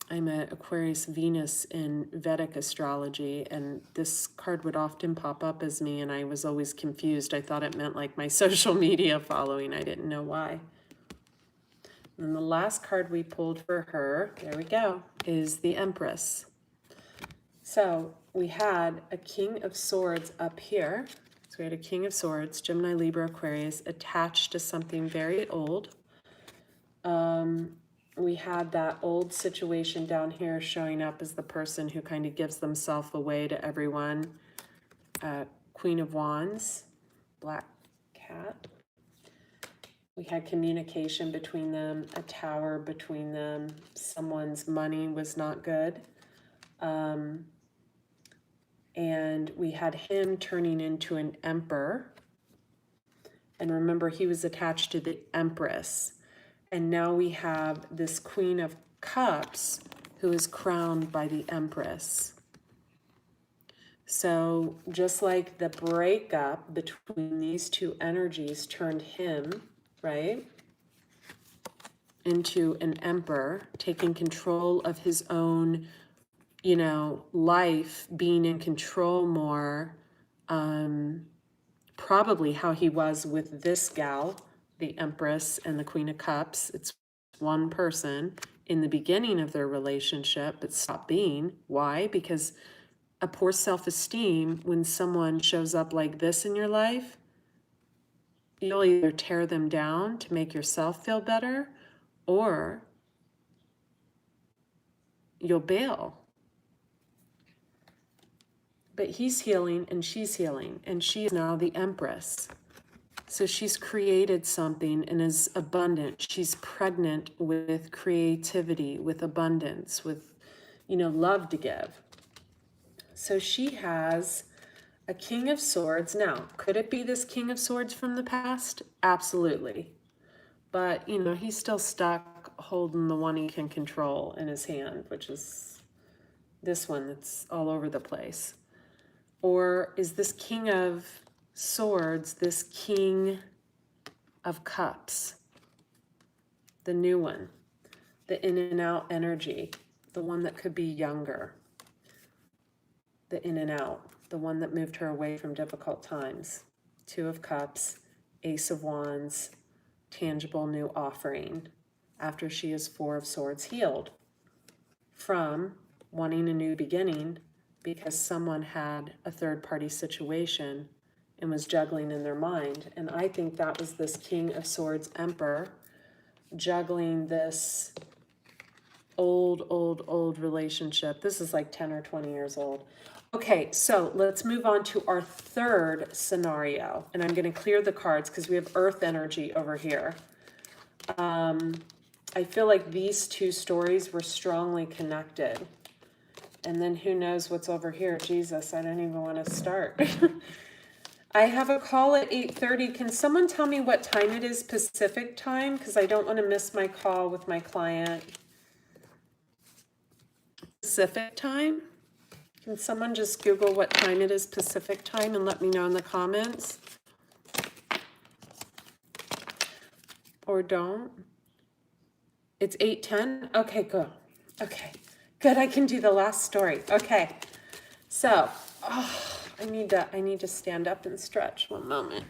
I'm an Aquarius Venus in Vedic astrology, and this card would often pop up as me, and I was always confused. I thought it meant like my social media following. I didn't know why. And the last card we pulled for her, there we go, is the Empress. So we had a King of Swords up here. So we had a King of Swords, Gemini, Libra, Aquarius, attached to something very old. We had that old situation down here showing up as the person who kind of gives themselves away to everyone. Queen of Wands, Black Cat. We had communication between them, a tower between them. Someone's money was not good. And we had him turning into an emperor. And remember, he was attached to the Empress. And now we have this Queen of Cups who is crowned by the Empress. So just like the breakup between these two energies turned him, right, into an emperor, taking control of his own, life, being in control more, probably how he was with this gal, the Empress and the Queen of Cups. It's one person in the beginning of their relationship, but stopped being. Why? Because a poor self-esteem, when someone shows up like this in your life, you'll either tear them down to make yourself feel better, or you'll bail. But he's healing and she's healing, and she is now the Empress. So she's created something and is abundant. She's pregnant with creativity, with abundance, with, love to give. So she has a King of Swords. Now, could it be this King of Swords from the past? Absolutely. But, he's still stuck holding the one he can control in his hand, which is this one that's all over the place. Or is this King of Swords this King of Cups? The new one, the in and out energy, the one that could be younger, the in and out, the one that moved her away from difficult times. Two of Cups, Ace of Wands, tangible new offering after she is Four of Swords healed from wanting a new beginning because someone had a third-party situation and was juggling in their mind. And I think that was this King of Swords Emperor juggling this old relationship. This is like 10 or 20 years old. Okay, so let's move on to our third scenario. And I'm going to clear the cards because we have earth energy over here. I feel like these two stories were strongly connected. And then who knows what's over here? Jesus, I don't even want to start. I have a call at 8:30. Can someone tell me what time it is Pacific time? Because I don't want to miss my call with my client. Pacific time? Can someone just Google what time it is Pacific time and let me know in the comments? Or don't? It's 8:10? Okay, good. Okay, good. I can do the last story. Okay, so, I need to stand up and stretch. One moment.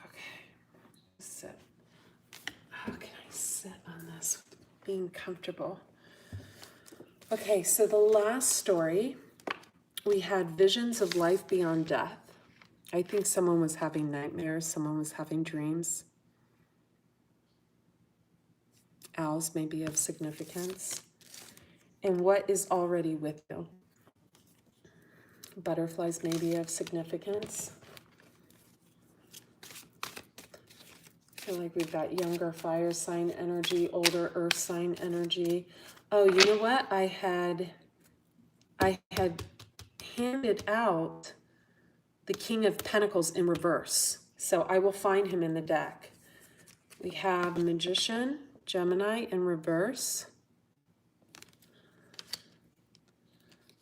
Okay, sit. How can I sit on this? Being comfortable. Okay, so the last story, we had visions of life beyond death. I think someone was having nightmares, someone was having dreams. Owls may be of significance. And what is already with you? Butterflies may be of significance. I feel like we've got younger fire sign energy, older earth sign energy. Oh, you know what? I had handed out the King of Pentacles in reverse. So I will find him in the deck. We have Magician, Gemini in reverse.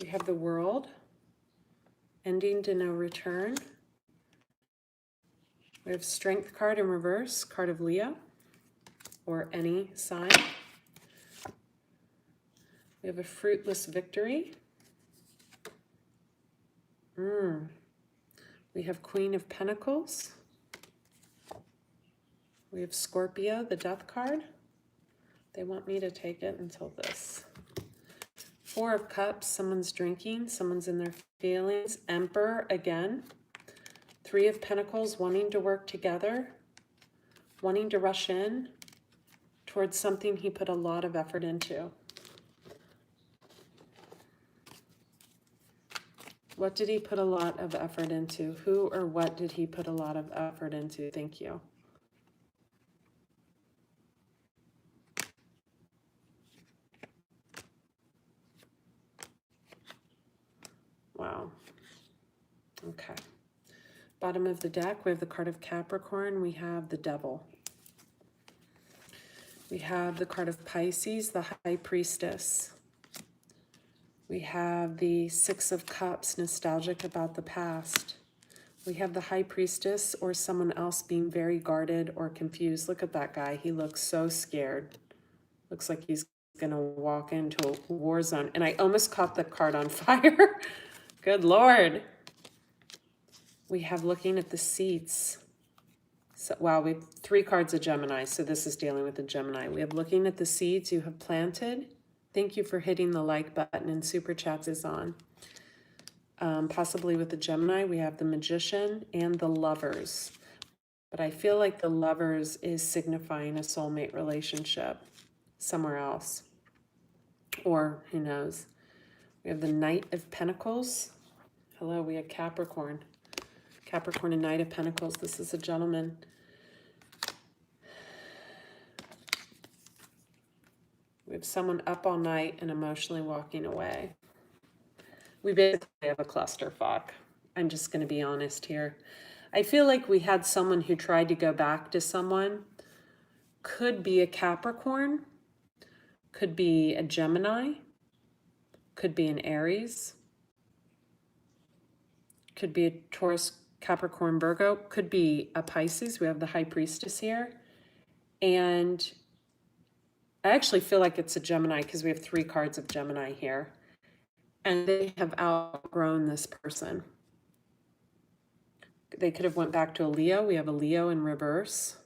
We have the World, ending to no return. We have Strength card in reverse, card of Leo, or any sign. We have a fruitless victory. We have Queen of Pentacles. We have Scorpio, the Death card. They want me to take it until this. Four of Cups, someone's drinking, someone's in their feelings. Emperor again. Three of Pentacles, wanting to work together, wanting to rush in towards something he put a lot of effort into. What did he put a lot of effort into? Who or what did he put a lot of effort into? Thank you. Wow. Okay. Bottom of the deck, we have the card of Capricorn. We have the Devil. We have the card of Pisces, the High Priestess. We have the Six of Cups, nostalgic about the past. We have the High Priestess or someone else being very guarded or confused. Look at that guy. He looks so scared. Looks like he's going to walk into a war zone. And I almost caught the card on fire. Good Lord. We have looking at the seats. So, wow, we have 3 cards of Gemini. So this is dealing with the Gemini. We have looking at the seeds you have planted. Thank you for hitting the like button, and Super Chats is on. Possibly with the Gemini, we have the Magician and the Lovers. But I feel like the Lovers is signifying a soulmate relationship somewhere else. Or who knows. We have the Knight of Pentacles. Hello, we have Capricorn. Capricorn and Knight of Pentacles. This is a gentleman. We have someone up all night and emotionally walking away. We basically have a clusterfuck. I'm just going to be honest here. I feel like we had someone who tried to go back to someone. Could be a Capricorn. Could be a Gemini. Could be an Aries. Could be a Taurus, Capricorn, Virgo. Could be a Pisces. We have the High Priestess here. And I actually feel like it's a Gemini because we have 3 cards of Gemini here. And they have outgrown this person. They could have went back to a Leo. We have a Leo in reverse.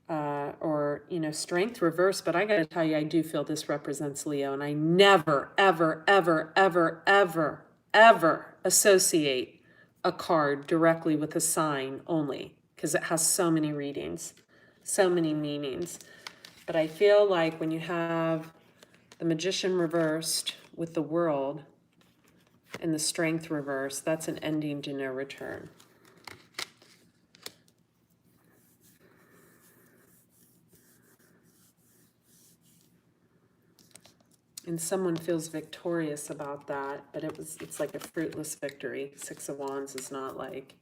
Or, you know, Strength reverse. But I got to tell you, I do feel this represents Leo. And I never, ever, ever, ever, ever, ever associate a card directly with a sign only. Because it has so many readings, so many meanings. But I feel like when you have the Magician reversed with the World and the Strength reversed, that's an ending to no return. And someone feels victorious about that, but it's like a fruitless victory. 6 of Wands is not like.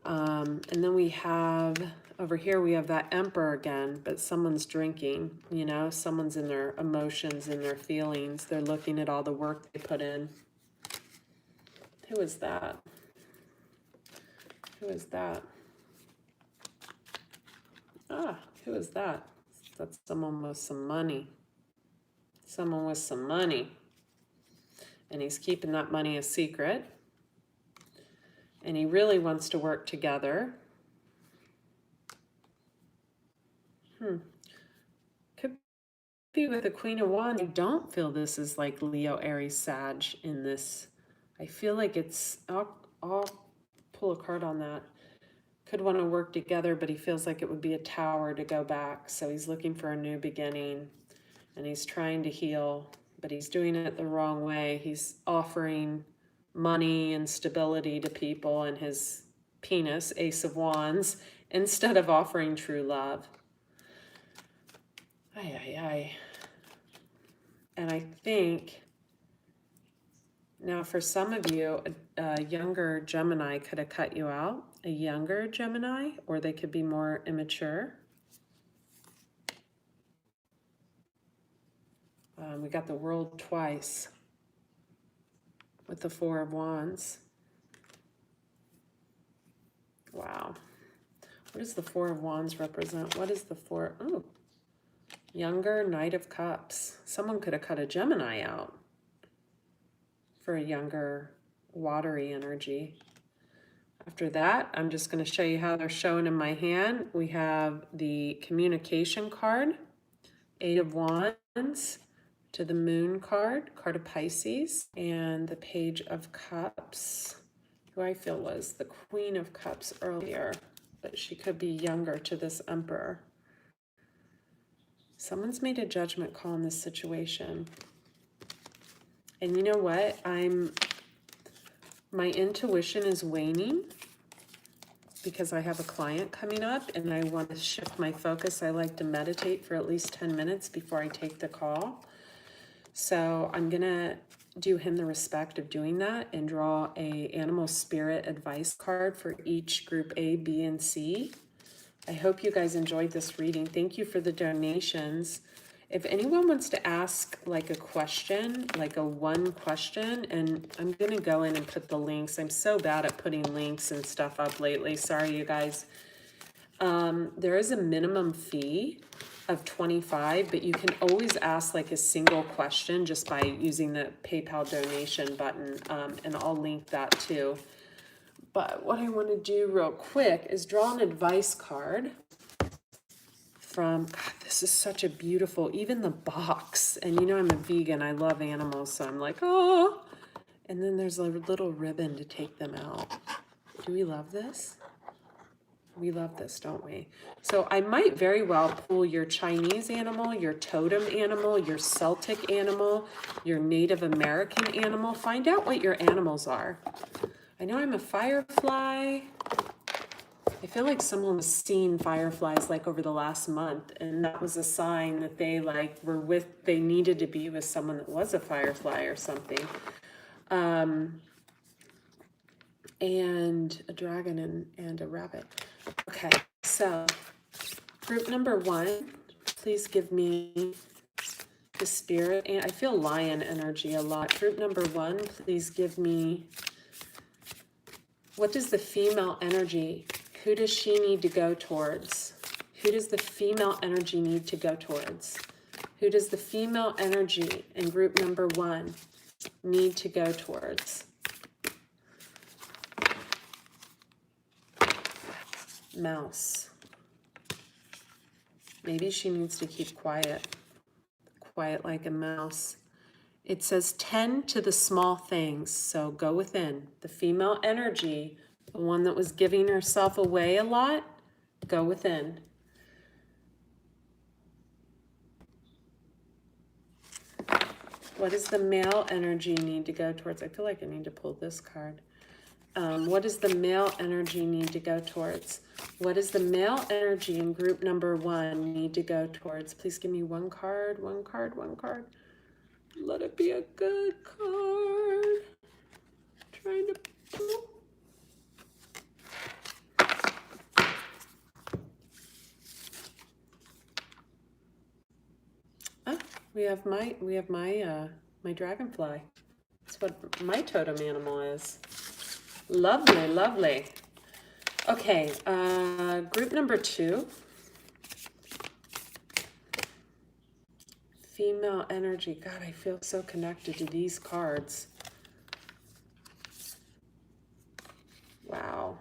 And then we have, over here we have that Emperor again, but someone's drinking, you know, someone's in their emotions, in their feelings. They're looking at all the work they put in. Who is that? Who is that? Ah, who is that? That's someone with some money. Someone with some money. And he's keeping that money a secret. And he really wants to work together. Could be with the Queen of Wands. I don't feel this is like Leo, Aries, Sag in this. I feel like it's, I'll pull a card on that. Could want to work together, but he feels like it would be a tower to go back. So he's looking for a new beginning and he's trying to heal, but he's doing it the wrong way. He's offering money and stability to people and his penis, Ace of Wands, instead of offering true love. Ay, ay, ay. And I think, now for some of you, a younger Gemini could have cut you out. A younger Gemini, or they could be more immature. We got the World twice with the Four of Wands. Wow. What does the Four of Wands represent? What is the Four? Oh, younger, Knight of Cups. Someone could have cut a Gemini out for a younger, watery energy. After that, I'm just going to show you how they're shown in my hand. We have the communication card, Eight of Wands, to the Moon card, card of Pisces, and the Page of Cups, who I feel was the Queen of Cups earlier, but she could be younger, to this Emperor. Someone's made a judgment call in this situation. And you know what? My intuition is waning because I have a client coming up and I want to shift my focus. I like to meditate for at least 10 minutes before I take the call. So I'm going to do him the respect of doing that and draw a animal spirit advice card for each group A, B, and C. I hope you guys enjoyed this reading. Thank you for the donations. If anyone wants to ask like a question, like a one question, and I'm going to go in and put the links. I'm so bad at putting links and stuff up lately. Sorry, you guys. There is a minimum fee of $25, but you can always ask like a single question just by using the PayPal donation button, and I'll link that too. But what I want to do real quick is draw an advice card from, God, this is such a beautiful, even the box. And you know, I'm a vegan, I love animals, so I'm like, oh. And then there's a little ribbon to take them out. Do we love this? We love this, don't we? So I might very well pull your Chinese animal, your totem animal, your Celtic animal, your Native American animal. Find out what your animals are. I know I'm a firefly. I feel like someone was seeing fireflies like over the last month, and that was a sign that they like were with, they needed to be with someone that was a firefly or something. And a dragon and a rabbit. Okay, so group number one, please give me the spirit, and I feel lion energy a lot. Group number one, please give me, what does the female energy, who does she need to go towards? Who does the female energy need to go towards? Who does the female energy in group number one need to go towards? Mouse. Maybe she needs to keep quiet. Quiet like a mouse. It says tend to the small things, so go within. The female energy, the one that was giving herself away a lot, go within. What does the male energy need to go towards? I feel like I need to pull this card. What does the male energy need to go towards? What does the male energy in group number one need to go towards? Please give me one card, one card, one card. Let it be a good card. Trying to pull. Ah, we have my dragonfly. That's what my totem animal is. Lovely, lovely. Okay, group number two. Female energy. God, I feel so connected to these cards. Wow.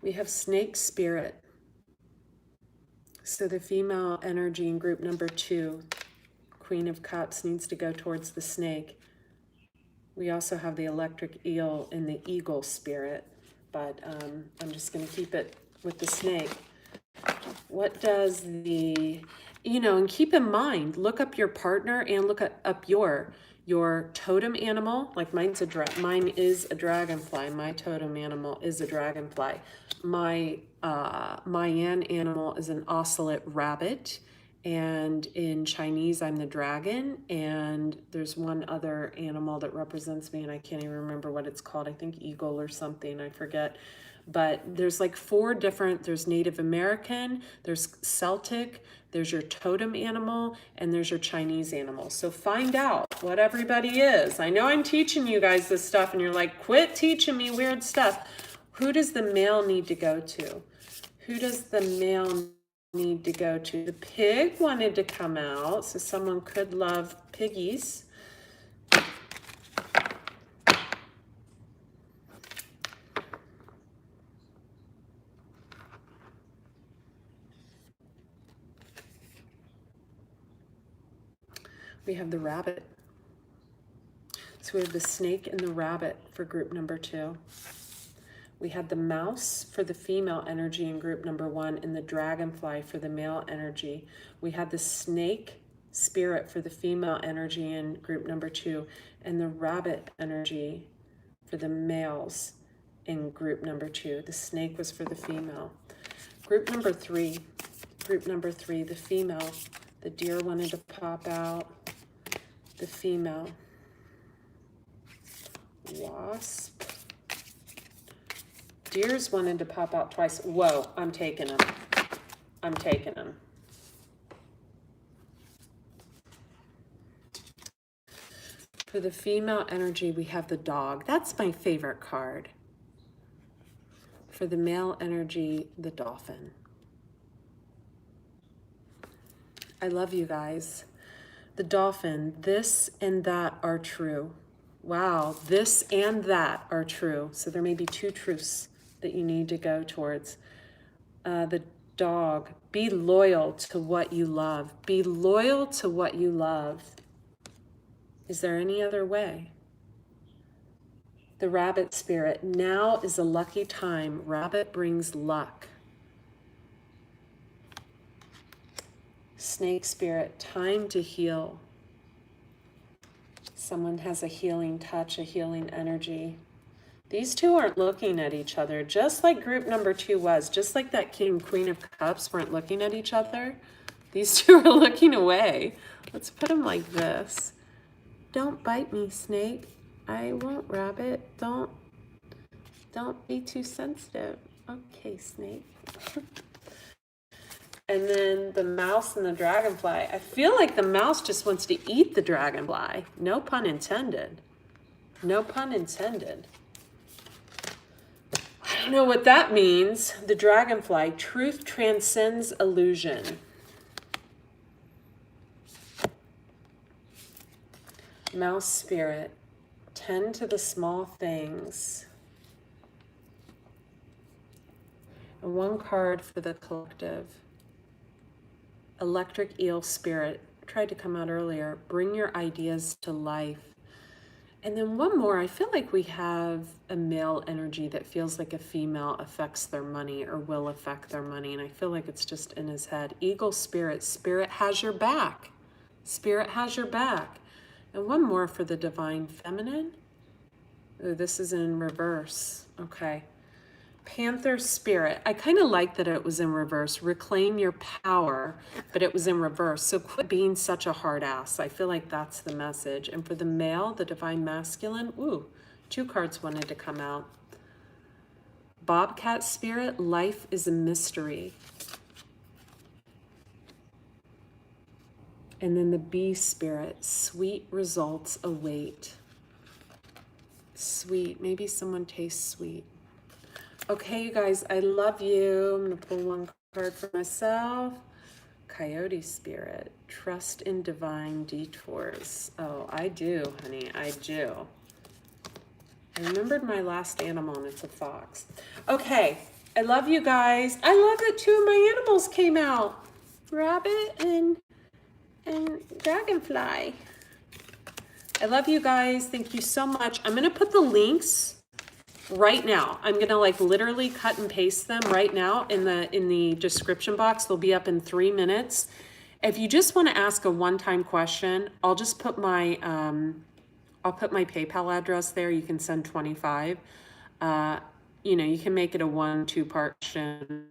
We have snake spirit. So the female energy in group number two, Queen of Cups, needs to go towards the snake. We also have the electric eel in the eagle spirit, but I'm just going to keep it with the snake. What does the, you know, and keep in mind, look up your partner and look up your totem animal. Like mine is a dragonfly. My totem animal is a dragonfly. My Mayan animal is an ocelot rabbit. And in Chinese, I'm the dragon. And there's one other animal that represents me, and I can't even remember what it's called. I think eagle or something, I forget. But there's like four different, there's Native American, there's Celtic, there's your totem animal, and there's your Chinese animal. So find out what everybody is. I know I'm teaching you guys this stuff and you're like, quit teaching me weird stuff. Who does the male need to go to? Who does the male need to go to? The pig wanted to come out, so someone could love piggies. We have the rabbit. So we have the snake and the rabbit for group number 2. We had the mouse for the female energy in group number 1 and the dragonfly for the male energy. We had the snake spirit for the female energy in group number 2 and the rabbit energy for the males in group number 2. The snake was for the female. Group number 3, the female. The deer wanted to pop out. The female. Wasp. Deers wanted to pop out twice. Whoa, I'm taking them. I'm taking them. For the female energy, we have the dog. That's my favorite card. For the male energy, the dolphin. I love you guys. The dolphin, this and that are true. Wow, this and that are true. So there may be 2 truths that you need to go towards. The dog, be loyal to what you love. Be loyal to what you love. Is there any other way? The rabbit spirit, now is a lucky time. Rabbit brings luck. Snake spirit, time to heal. Someone has a healing touch, a healing energy. These 2 aren't looking at each other, just like group number 2 was, just like that King and Queen of Cups weren't looking at each other. These 2 are looking away. Let's put them like this. Don't bite me, snake. I won't, rabbit. Don't be too sensitive. Okay, snake. And then the mouse and the dragonfly. I feel like the mouse just wants to eat the dragonfly. No pun intended. No pun intended. I don't know what that means. The dragonfly, truth transcends illusion. Mouse spirit, tend to the small things. And 1 card for the collective. Electric eel spirit, tried to come out earlier. Bring your ideas to life. And then 1 more, I feel like we have a male energy that feels like a female affects their money or will affect their money. And I feel like it's just in his head. Eagle spirit, spirit has your back. Spirit has your back. And 1 more for the divine feminine. Oh, this is in reverse. Okay. Panther spirit. I kind of like that it was in reverse. Reclaim your power, but it was in reverse. So quit being such a hard ass. I feel like that's the message. And for the male, the divine masculine, ooh, 2 cards wanted to come out. Bobcat spirit, life is a mystery. And then the bee spirit, sweet results await. Sweet, maybe someone tastes sweet. Okay, you guys, I love you. I'm gonna pull 1 card for myself. Coyote spirit, trust in divine detours. Oh, I do, honey, I do. I remembered my last animal and it's a fox. Okay, I love you guys. I love that 2 of my animals came out. Rabbit and dragonfly. I love you guys. Thank you so much. I'm gonna put the links right now. I'm gonna like literally cut and paste them right now in the description box. They'll be up in 3 minutes. If you just want to ask a one-time question, I'll just put my I'll put my PayPal address there. You can send 25. You know, you can make it a 1-2 part question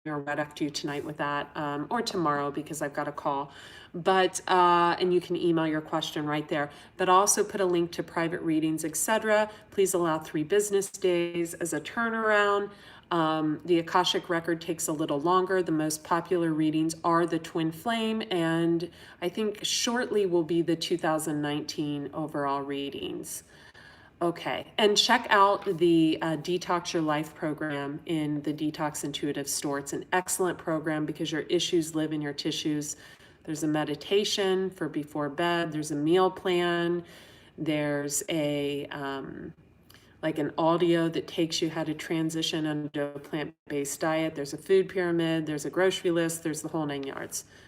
or what after you tonight with that, or tomorrow because I've got a call. But and you can email your question right there. But also put a link to private readings, etc. Please allow 3 business days as a turnaround. The Akashic record takes a little longer. The most popular readings are the Twin Flame, and I think shortly will be the 2019 overall readings. Okay, and check out the Detox Your Life program in the Detox Intuitive Store. It's an excellent program because your issues live in your tissues. There's a meditation for before bed. There's a meal plan. There's a like an audio that takes you how to transition into a plant-based diet. There's a food pyramid. There's a grocery list. There's the whole 9 yards.